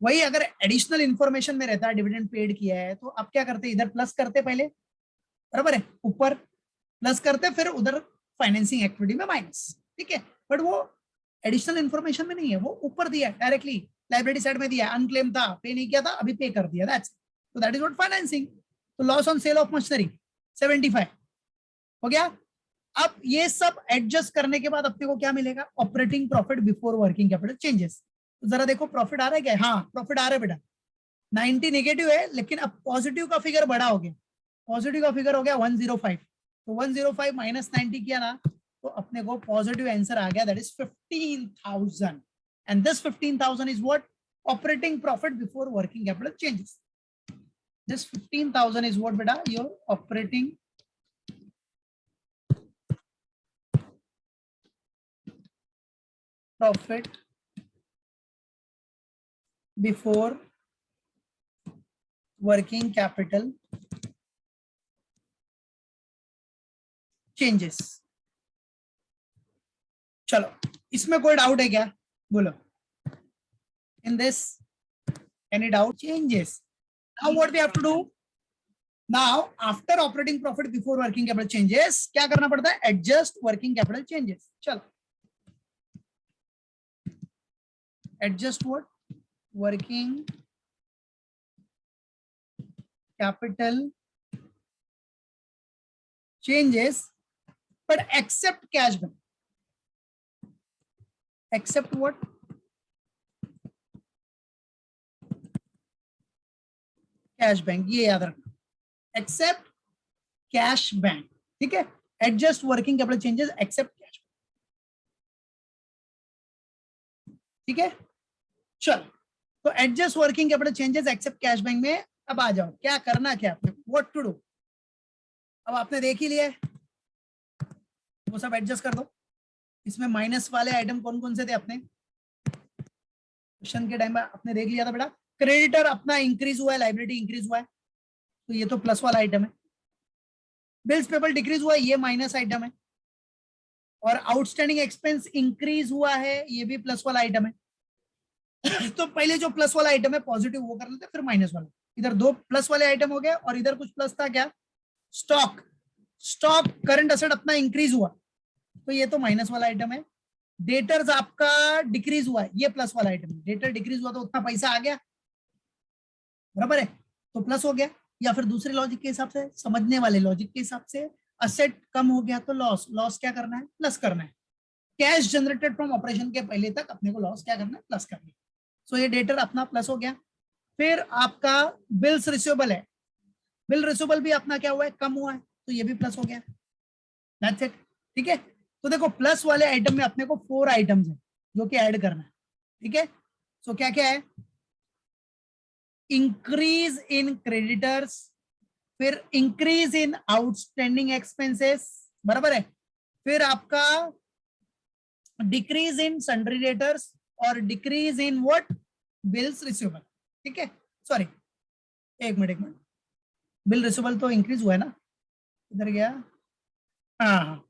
वही अगर एडिशनल इंफॉर्मेशन में रहता है डिविडेंड पेड किया है तो आप क्या करते, इधर प्लस करते पहले, बराबर है, ऊपर प्लस करते फिर उधर फाइनेंसिंग एक्टिविटी में माइनस, ठीक है, बट वो एडिशनल इन्फॉर्मेशन में नहीं है, वो ऊपर दिया है डायरेक्टली, लाइबिलिटी साइड में दिया है, अनक्लेम था, पे नहीं किया था, अभी पे कर दिया, दैट्स तो दैट इज व्हाट फाइनेंसिंग। तो loss on sale of machinery 75 हो गया। अब ये सब एडजस्ट करने के बाद अपने को क्या मिलेगा, operating profit before working capital changes. तो जरा देखो प्रॉफिट आ रहा है क्या, हाँ प्रॉफिट आ रहा है बेटा, 90 नेगेटिव है, लेकिन अब पॉजिटिव का फिगर बड़ा हो गया, पॉजिटिव का फिगर हो गया 105, तो 105 माइनस 90 किया ना, तो अपने को पॉजिटिव आंसर आ गया, that is 15,000, and this 15,000 is what, operating profit before working capital changes. This 15,000 is what बेटा, your operating profit before working capital changes. चलो इसमें कोई डाउट है क्या, बोलो, in this any doubt, changes. Now what we have to do, now after operating profit before working capital changes क्या करना पड़ता है, एडजस्ट वर्किंग कैपिटल चेंजेस। चलो adjust what, working capital changes, but except cash bank, except what, cash bank, ये याद रखना, एक्सेप्ट कैश बैंक, ठीक है, adjust working capital changes except cash, ठीक है। चलो तो adjust working capital changes except cash bank में अब आ जाओ, क्या करना, क्या आपने व्हाट टू डू, अब आपने देख ही लिया है, वो सब एडजस्ट कर दो। इसमें माइनस वाले आइटम कौन कौन से थे अपने क्वेश्चन के टाइम में आपने देख लिया था बेटा, क्रेडिटर अपना इंक्रीज हुआ है, लाइबिलिटी इंक्रीज हुआ है, तो ये तो प्लस वाला आइटम है, बिल्स पेबल डिक्रीज हुआ है, ये माइनस आइटम है, और आउटस्टैंडिंग एक्सपेंस इंक्रीज हुआ है, ये भी प्लस वाला आइटम है। तो पहले जो प्लस वाला आइटम है पॉजिटिव वो कर लेते, फिर माइनस वाला, इधर दो प्लस वाले आइटम हो गए, और इधर कुछ प्लस था क्या, स्टॉक, स्टॉक करंट एसेट अपना इंक्रीज हुआ, तो ये तो माइनस वाला आइटम है। डेटर्स आपका डिक्रीज हुआ है, ये प्लस वाला आइटम है, डेटर डिक्रीज हुआ तो उतना पैसा आ गया, बराबर है, तो प्लस हो गया। या फिर दूसरे लॉजिक के हिसाब से, समझने वाले लॉजिक के हिसाब से, असेट कम हो गया तो लॉस, लॉस क्या करना है, प्लस करना है। कैश जनरेटेड फ्रॉम ऑपरेशन के पहले तक अपने को लॉस क्या करना है, प्लस करना है। सो ये डेटर अपना प्लस हो गया। फिर आपका बिल्स रिसीवेबल है, बिल रिसीवेबल भी अपना क्या हुआ है, कम हुआ है, तो ये भी प्लस हो गया, दैट्स इट, ठीक है। तो देखो प्लस वाले आइटम में अपने को 4 आइटम्स है जो कि ऐड करना है, ठीक है। सो क्या क्या है, इंक्रीज इन क्रेडिटर्स, फिर इंक्रीज इन आउटस्टैंडिंग एक्सपेंसेस, बराबर है, फिर आपका डिक्रीज इन सन्ड्री डेटर्स, और decrease in what, bills receivable, ठीक है। सॉरी एक मिनट, बिल रिसीवेबल तो इंक्रीज हुआ है ना, इधर गया, हाँ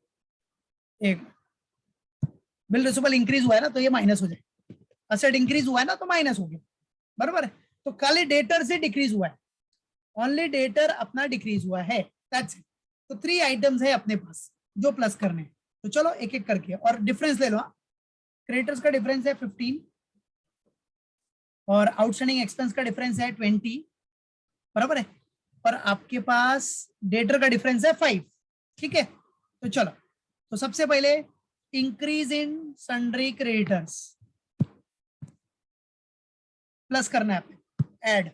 एक, बिल रिसीवेबल इंक्रीज हुआ है ना, तो ये माइनस हो जाए, असेट इंक्रीज हुआ है ना, तो माइनस हो गया, बराबर है। तो खाली डेटर से डिक्रीज हुआ है, ओनली डेटर अपना डिक्रीज हुआ है, दैट्स इट। तो 3 आइटम्स है अपने पास जो प्लस करने हैं, तो चलो एक एक करके, और डिफरेंस ले लो। क्रेडिटर्स का डिफरेंस है 15, और आउटस्टैंडिंग एक्सपेंस का डिफरेंस है 20, बराबर है, और आपके पास डेटर का डिफरेंस है 5, ठीक है। तो चलो, तो सबसे पहले increase in sundry creditors plus करना है आपने, ऐड,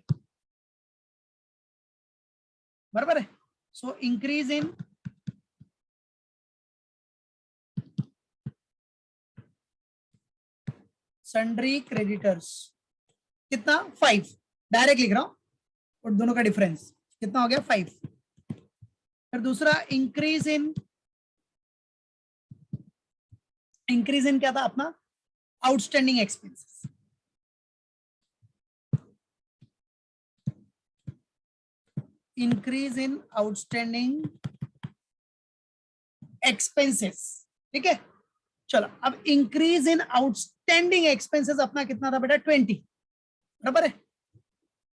बराबर है। So increase in sundry creditors कितना, 5, डायरेक्ट लिख रहा हूं, और दोनों का डिफरेंस कितना हो गया, 5। फिर दूसरा इंक्रीज इन क्या था अपना, outstanding expenses, increase in outstanding expenses, ठीक है। चलो अब इंक्रीज इन आउटस्टैंडिंग एक्सपेंसेस अपना कितना था बेटा, 20, बराबर है,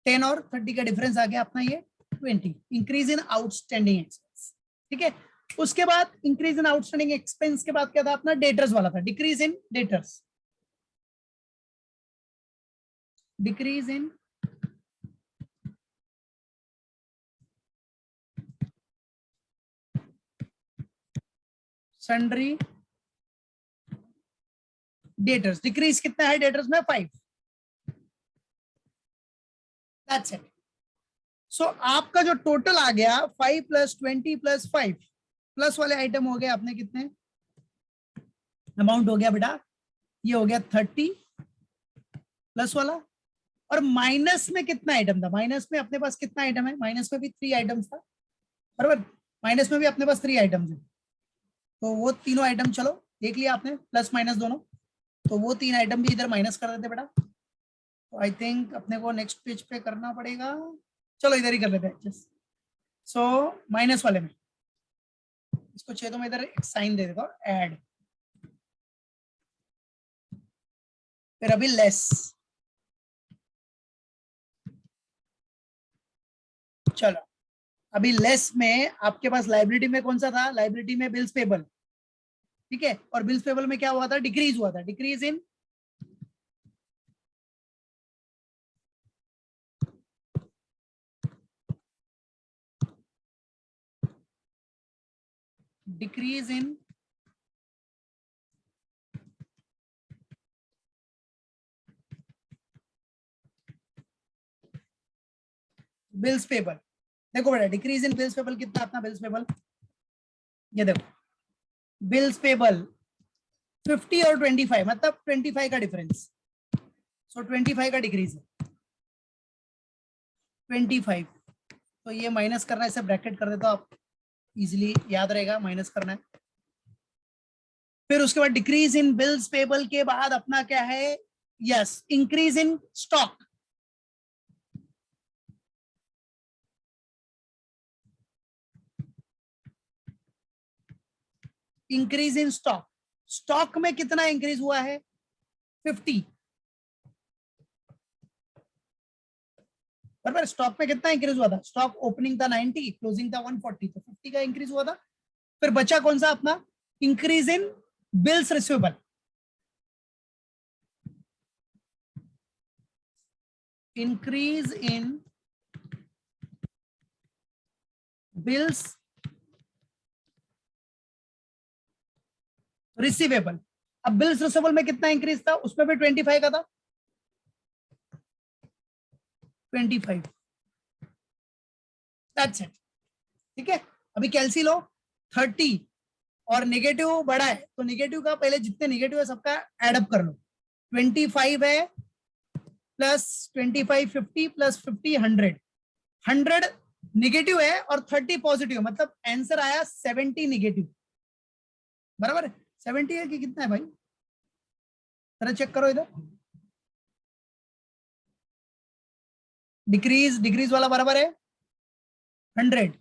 10 और 30 का डिफरेंस आ गया अपना ये 20, इंक्रीज इन आउटस्टैंडिंग एक्सपेंस, ठीक है। उसके बाद इंक्रीज इन आउटस्टैंडिंग एक्सपेंस के बाद क्या था अपना, डेटर्स वाला था, decrease in debtors, decrease in sundry debtors, decrease कितना है डेटर्स में, 5। That's it. सो आपका जो टोटल आ गया 5 + 20 + 5 प्लस वाले आइटम हो गए आपने कितने अमाउंट हो गया बेटा, ये हो गया 30 प्लस वाला, और माइनस में कितना आइटम था, माइनस में अपने पास कितना आइटम है, माइनस में भी 3 आइटम्स था बराबर, माइनस में भी अपने पास 3 आइटम्स है, तो वो तीनों आइटम चलो देख लिया आपने, प्लस माइनस दोनों, तो वो 3 आइटम भी इधर माइनस कर देते बेटा। तो आई थिंक अपने को नेक्स्ट पेज पे करना पड़ेगा, चलो इधर ही कर लेते हैं। सो माइनस वाले में इसको चाहिए तो मैं इधर एक साइन दे देता हूँ, ऐड, फिर अभी लेस, चलो अभी लेस में आपके पास लाइबिलिटी में कौन सा था, लाइबिलिटी में बिल्स पेबल, ठीक है, और बिल्स पेबल में क्या हुआ था, डिक्रीज हुआ था, decrease in decrease in bills payable. देखो बेटा डिक्रीज इन बिल्स पेबल कितना अपना बिल्स पेबल, ये देखो बिल्स पेबल 50 और 25 मतलब 25 का डिफरेंस, सो 25 का डिक्रीज है 25, तो ये माइनस करना है, इसे ब्रैकेट कर देता हूं, आप इजीली याद रहेगा माइनस करना है। फिर उसके बाद डिक्रीज इन बिल्स पेबल के बाद अपना क्या है, yes increase in stock, increase in stock, stock में कितना इंक्रीज हुआ है 50 बराबर, स्टॉक में कितना इंक्रीज हुआ था, स्टॉक ओपनिंग था 90, क्लोजिंग था 140, तो 50 का इंक्रीज हुआ था। फिर बचा कौन सा अपना, increase in bills receivable, increase in bills receivable. अब बिल्स रिसीवेबल में कितना इंक्रीज था, उसमें भी 25 का था, 25, दैट्स इट, ठीक है। अभी कैलसी लो 30 और नेगेटिव बड़ा है, तो नेगेटिव का पहले जितने नेगेटिव है सबका एडअप कर लो, 25 है प्लस 25 50 प्लस 50 100, 100 नेगेटिव है और 30 पॉजिटिव, मतलब आंसर आया 70 नेगेटिव बराबर, 70 है कि कितना है भाई, जरा चेक करो इधर, डिक्रीज डिक्रीज वाला बराबर है 100,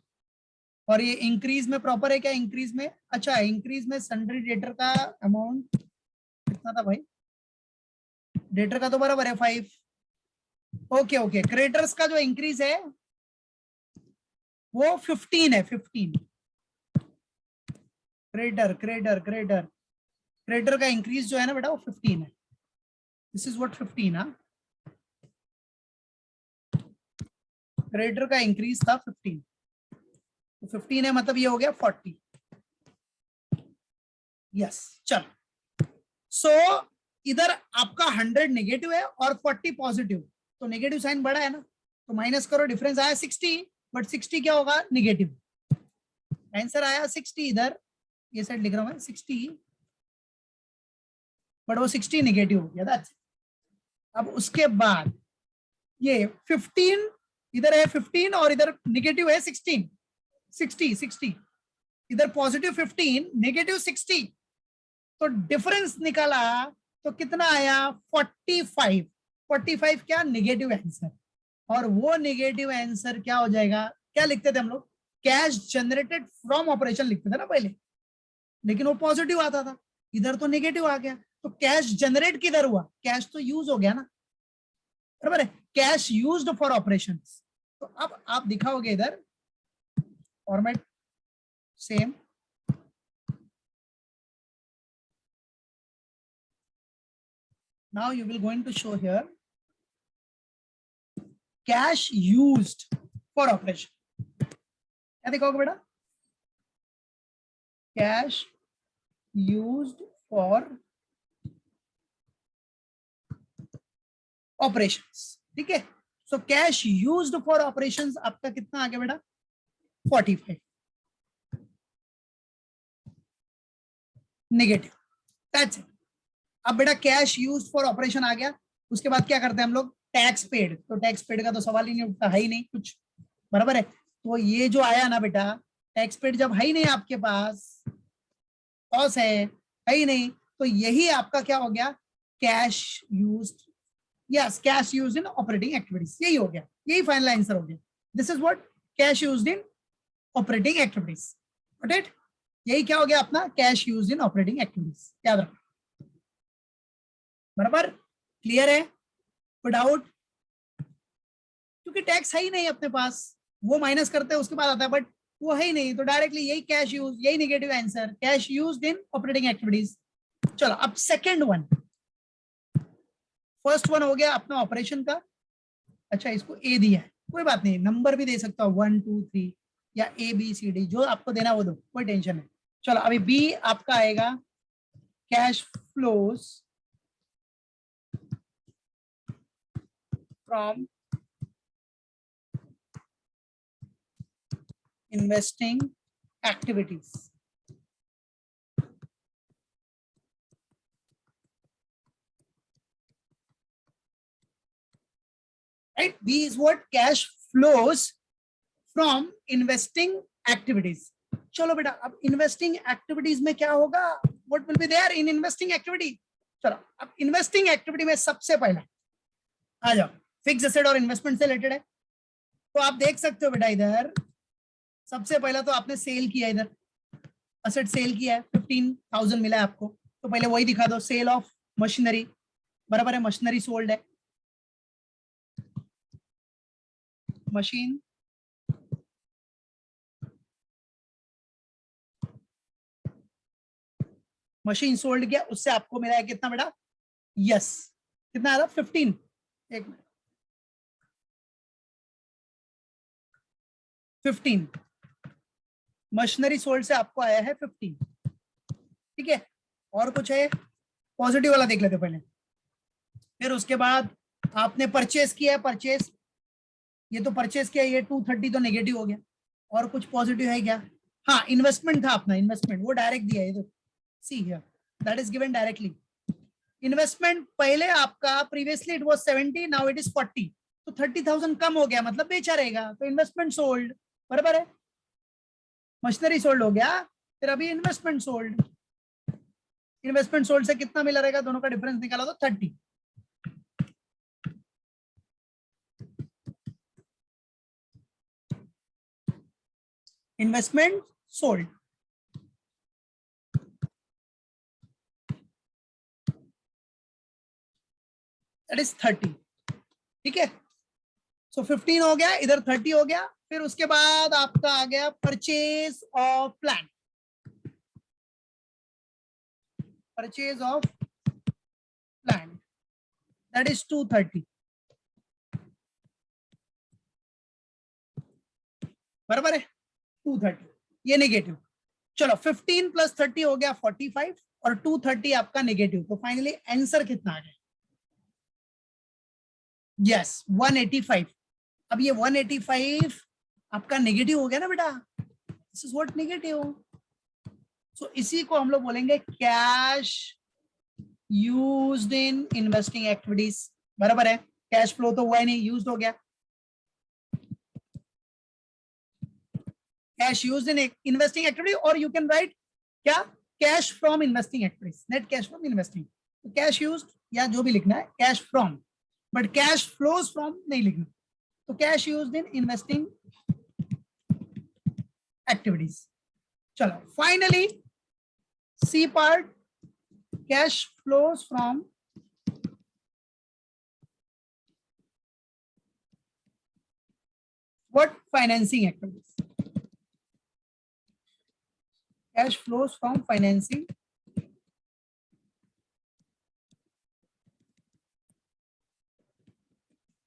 और ये इंक्रीज में प्रॉपर है क्या, इंक्रीज में, अच्छा इंक्रीज में सन्ड्री डेटर का अमाउंट कितना था भाई, डेटर का तो बराबर है 5, ओके ओके, क्रेडिटर्स का जो इंक्रीज है वो 15 है, 15, क्रेडिटर क्रेडिटर क्रेडिटर क्रेडिटर का इंक्रीज जो है ना बेटा वो 15 है, दिस इज व्हाट 15, हाँ क्रेडिटर का इंक्रीज था 15, तो 15 है मतलब ये हो गया 40, यस चल। सो इधर आपका 100 नेगेटिव है और 40 पॉजिटिव, तो नेगेटिव साइन बड़ा है ना, तो माइनस करो, डिफरेंस आया 60, बट 60 क्या होगा नेगेटिव, आंसर आया 60 इधर, ये साइड लिख रहा हूं मैं 60, बट वो 60 नेगेटिव हो गया, दैट्स। अब उसके बाद ये 15 इधर है 15 और इधर नेगेटिव है 16, 60 इधर पॉजिटिव 15 नेगेटिव 60, तो डिफरेंस निकाला तो कितना आया 45, 45 क्या नेगेटिव आंसर, और वो नेगेटिव आंसर क्या हो जाएगा, क्या लिखते थे हम लोग, कैश जनरेटेड फ्रॉम ऑपरेशन लिखते थे ना पहले, लेकिन वो पॉजिटिव आता था, इधर तो नेगेटिव आ गया, तो कैश जनरेट किधर हुआ, कैश तो यूज हो गया ना बराबर है, कैश यूज्ड फॉर ऑपरेशंस। तो अब आप दिखाओगे इधर format same now you will going to show here cash used for operation. क्या दिखाओगे बेटा? Cash used for operations. ठीक है. So cash used for operations आपका कितना आ गया बेटा? 45 नेगेटिव. That's it. अब बेटा कैश यूज फॉर ऑपरेशन आ गया. उसके बाद क्या करते हैं हम लोग? Tax paid. तो टैक्स पेड का तो सवाल ही नहीं उठता, है ही नहीं कुछ. बराबर है. तो ये जो आया ना बेटा, टैक्स पेड जब है ही नहीं आपके पास, लॉस है ही नहीं, तो यही आपका क्या हो गया? Cash used. Yes, cash used इन ऑपरेटिंग एक्टिविटीज. यही हो गया, यही फाइनल आंसर हो गया. This is what cash used in operating activities. Got it? यही क्या हो गया अपना? कैश यूज्ड इन ऑपरेटिंग एक्टिविटीज. याद रखो. बराबर? क्लियर है? कोई डाउट? क्योंकि टैक्स है ही नहीं अपने पास, वो माइनस करते हैं उसके बाद आता है, बट वो है ही नहीं, तो डायरेक्टली यही कैश यूज, यही नेगेटिव आंसर, कैश यूज्ड इन ऑपरेटिंग एक्टिविटीज. चलो अब सेकंड वन. फर्स्ट वन हो गया अपना ऑपरेशन का. अच्छा, इसको ए दिया है, कोई बात नहीं, नंबर भी दे सकता हूँ 1 2 3 या ए बी सी डी, जो आपको देना वो दो, कोई टेंशन नहीं. चलो अभी बी आपका आएगा cash flows from investing activities. Right? B is what? Cash flows from investing activities. चलो बेटा, अब इन्वेस्टिंग एक्टिविटीज में क्या होगा? What will be there in investing activity? चलो अब इन्वेस्टिंग एक्टिविटी में सबसे पहला आ जाओ, फिक्स एसेट और इन्वेस्टमेंट से रिलेटेड है. तो आप देख सकते हो बेटा, इधर सबसे पहला तो आपने सेल किया, इधर असेट सेल किया है, 15,000 मिला है आपको. तो पहले वही दिखा दो, सेल ऑफ मशीनरी. बराबर है, मशीनरी सोल्ड है. मशीन मशीन सोल्ड किया, उससे आपको मिला है कितना बेटा? यस, कितना आया था? 15. एक मिनट, 15 मशीनरी सोल्ड से आपको आया है 15. ठीक है. और कुछ है? पॉजिटिव वाला देख लेते पहले. फिर उसके बाद आपने परचेस किया है, परचेस, ये तो परचेस किया, ये 230 तो नेगेटिव हो गया. और कुछ पॉजिटिव है क्या? हाँ, इन्वेस्टमेंट था अपना, इन्वेस्टमेंट वो डायरेक्ट दिया है, तो see here that is given directly. Investment पहले आपका previously it was 70, now it is 40, तो 30,000 कम हो गया, मतलब बेचा रहेगा, तो इन्वेस्टमेंट सोल्ड. बराबर है, मशीनरी सोल्ड हो गया, फिर अभी इन्वेस्टमेंट सोल्ड. इन्वेस्टमेंट सोल्ड से कितना मिला रहेगा? दोनों का डिफरेंस निकाला तो 30. Investment sold, that is 30. ठीक है. सो 15 हो गया, इधर 30 हो गया. फिर उसके बाद आपका आ गया purchase of plant. Purchase of plant, that is 230. बराबर है, 230. ये नेगेटिव. चलो 15 प्लस 30 हो गया 45, और 230 आपका नेगेटिव. तो फाइनली आंसर कितना आ गया? यस, 185. अब ये 185 आपका नेगेटिव हो गया ना बेटा, दिस इज व्हाट नेगेटिव. सो इसी को हम लोग बोलेंगे cash used in investing activities. बराबर है, कैश फ्लो तो हुआ ही नहीं, यूज्ड हो गया. Cash used in investing activity, और यू कैन राइट क्या? Cash from investing activities, net cash from investing. Cash used या जो भी लिखना है, cash from, but cash flows from नहीं लिखना. तो cash used in investing activities. चलो finally C part, cash flows from what? Financing activities. Cash flows from financing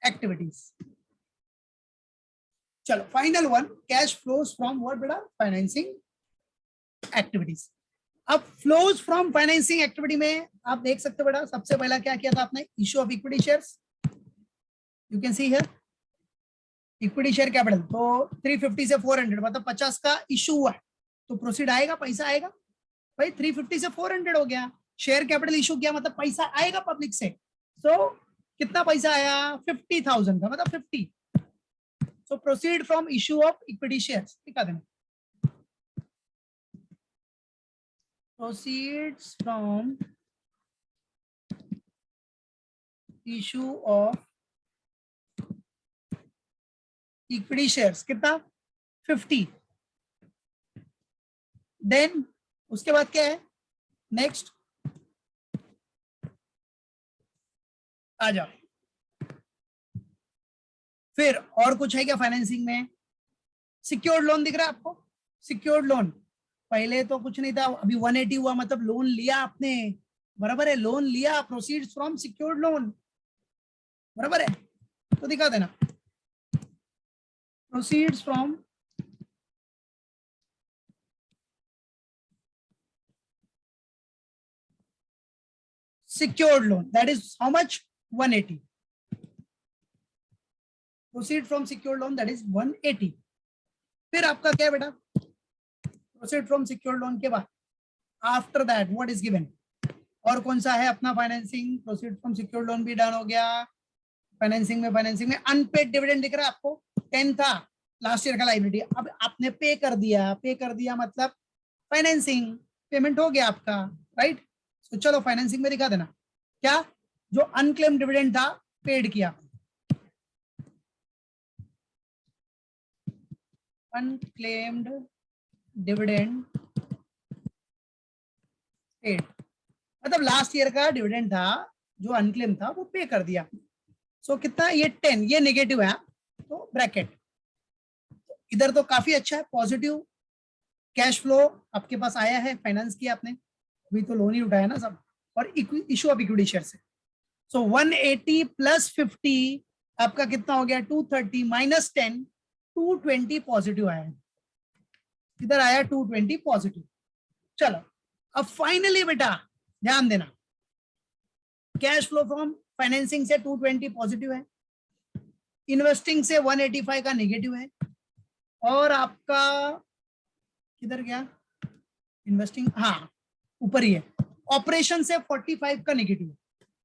activities. चलो final one, cash flows from what बेटा, फाइनेंसिंग एक्टिविटीज। अब फ्लोज फ्रॉम फाइनेंसिंग एक्टिविटी में आप देख सकते हो बेटा, सबसे पहला क्या किया था आपने, issue of equity shares, you can see here equity share capital, तो 350 से 400 मतलब 50 का इश्यू हुआ है, तो प्रोसीड आएगा, पैसा आएगा भाई, 350 से 400 हो गया, शेयर कैपिटल इशू किया मतलब पैसा आएगा पब्लिक से। सो कितना पैसा आया, 50,000 का, मतलब 50। So proceed from issue of equity shares, दिखा देना, proceeds from issue of equity shares कितना, 50। देन उसके बाद क्या है, नेक्स्ट आ जाओ, फिर और कुछ है क्या फाइनेंसिंग में, सिक्योर्ड लोन दिख रहा है आपको, सिक्योर्ड लोन, पहले तो कुछ नहीं था, अभी 180 हुआ मतलब लोन लिया आपने, बराबर है, लोन लिया, प्रोसीड्स फ्रॉम सिक्योर्ड लोन, बराबर है, तो दिखा देना, proceeds from secured loan, that is how much, 180, proceed from secured loan, that is 180। फिर आपका क्या है बेटा, proceed from secured loan के बाद after that what is given, और कौन सा है अपना financing, proceed from secured loan भी डन हो गया, फाइनेंसिंग में अनपेड डिविडेंड दिख रहा है आपको, 10 था लास्ट ईयर का लाइबिलिटी, अब आपने पे कर दिया मतलब फाइनेंसिंग, पेमेंट हो गया आपका, राइट। तो चलो फाइनेंसिंग में दिखा देना, क्या, जो अनक्लेम डिविडेंड था पेड किया, अनक्लेम्ड डिविडेंड पेड, मतलब लास्ट ईयर का डिविडेंड था जो अनक्लेम था वो पे कर दिया। सो कितना, ये 10, ये नेगेटिव है, तो ब्रैकेट, इधर तो काफी अच्छा है, पॉजिटिव कैश फ्लो आपके पास आया है, फाइनेंस किया आपने, अभी तो लोन ही उठाया ना सब, और इशू ऑफ इक्विटी शेयर से। सो 180 प्लस 50 आपका कितना हो गया, 230 माइनस 10, 220 पॉजिटिव आया है, इधर आया 220 पॉजिटिव। चलो अब फाइनली बेटा ध्यान देना, कैश फ्लो फ्रॉम फाइनेंसिंग से 220 पॉजिटिव है, इन्वेस्टिंग से 185 का नेगेटिव है, और आपका किधर गया इन्वेस्टिंग, हाँ ऊपर ही है, ऑपरेशन से 45 का नेगेटिव है,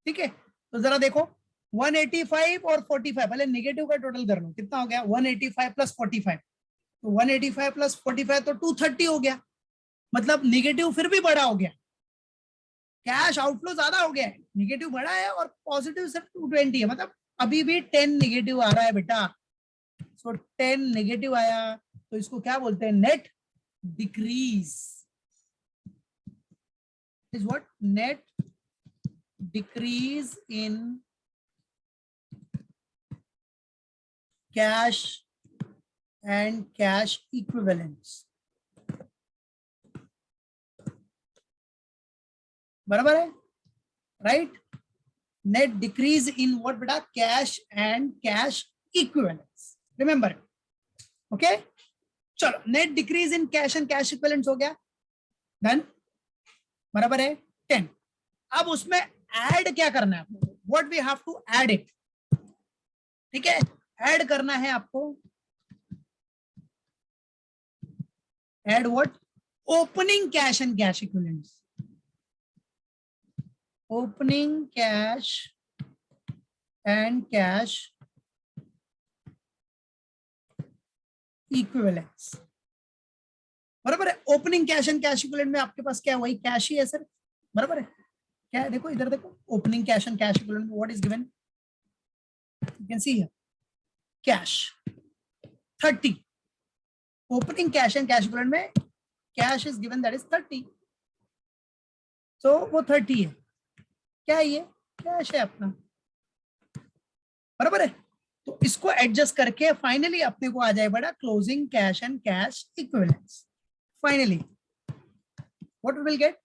ठीक है। तो जरा देखो 185 और 45, पहले नेगेटिव का टोटल कर लो, कितना हो गया, 185 प्लस 45, तो 185 प्लस 45 तो 230 हो गया, मतलब नेगेटिव फिर भी बड़ा हो गया, कैश आउटफ्लो ज्यादा हो गया है, नेगेटिव बड़ा है और पॉजिटिव सिर्फ 220 है, मतलब अभी भी 10 नेगेटिव आ रहा है बेटा। सो 10 नेगेटिव आया, तो इसको क्या बोलते हैं, net decrease, is what, net decrease in cash and cash equivalents, बराबर है, right, net decrease in what बेटा, cash and cash equivalents, remember, okay. चलो net decrease in cash and cash equivalents हो गया, डन, बराबर है 10। अब उसमें ऐड क्या करना है आपको, what we have to add it, ठीक है, ऐड करना है आपको, add what, opening cash and cash equivalents, opening cash and cash equivalents, बराबर है। Opening cash and cash equivalent में आपके पास क्या है, वही कैश ही है सर, बराबर है, क्या है, देखो इधर देखो, opening cash and cash equivalent में what is given, you can see here, cash 30, opening cash and cash equivalent में cash is given, that is 30, तो वो 30 है, क्या है ये, कैश है अपना, बराबर है। तो इसको एडजस्ट करके फाइनली अपने को आ जाए बड़ा closing cash and cash equivalents, finally what we will get,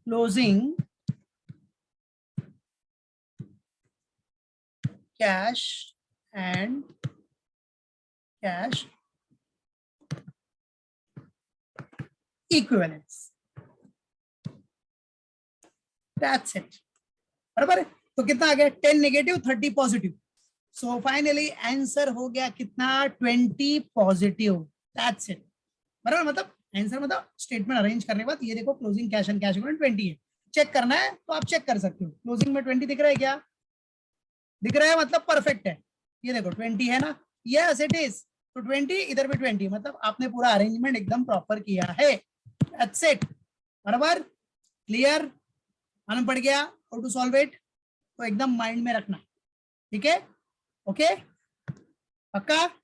closing cash and cash equivalence, that's it, बराबर है। तो कितना आ गया 10 negative 30 positive, so finally answer हो गया कितना 20 पॉजिटिव, दैट्स इट, बराबर। मतलब आंसर मतलब स्टेटमेंट अरेंज करने के बाद ये देखो closing cash and cash equivalent 20 है, चेक करना है तो आप चेक कर सकते हो। क्लोजिंग में 20 दिख रहा है क्या, दिख रहा है, मतलब परफेक्ट है। ये देखो 20 है ना, यस इट इज, तो 20 इधर भी 20, मतलब आपने पूरा अरेंजमेंट एकदम प्रॉपर किया है, दैट्स इट, बराबर, क्लियर, मालूम पड़ गया हाउ टू सॉल्व इट, तो एकदम माइंड में रखना, ठीक है, ओके, पक्का।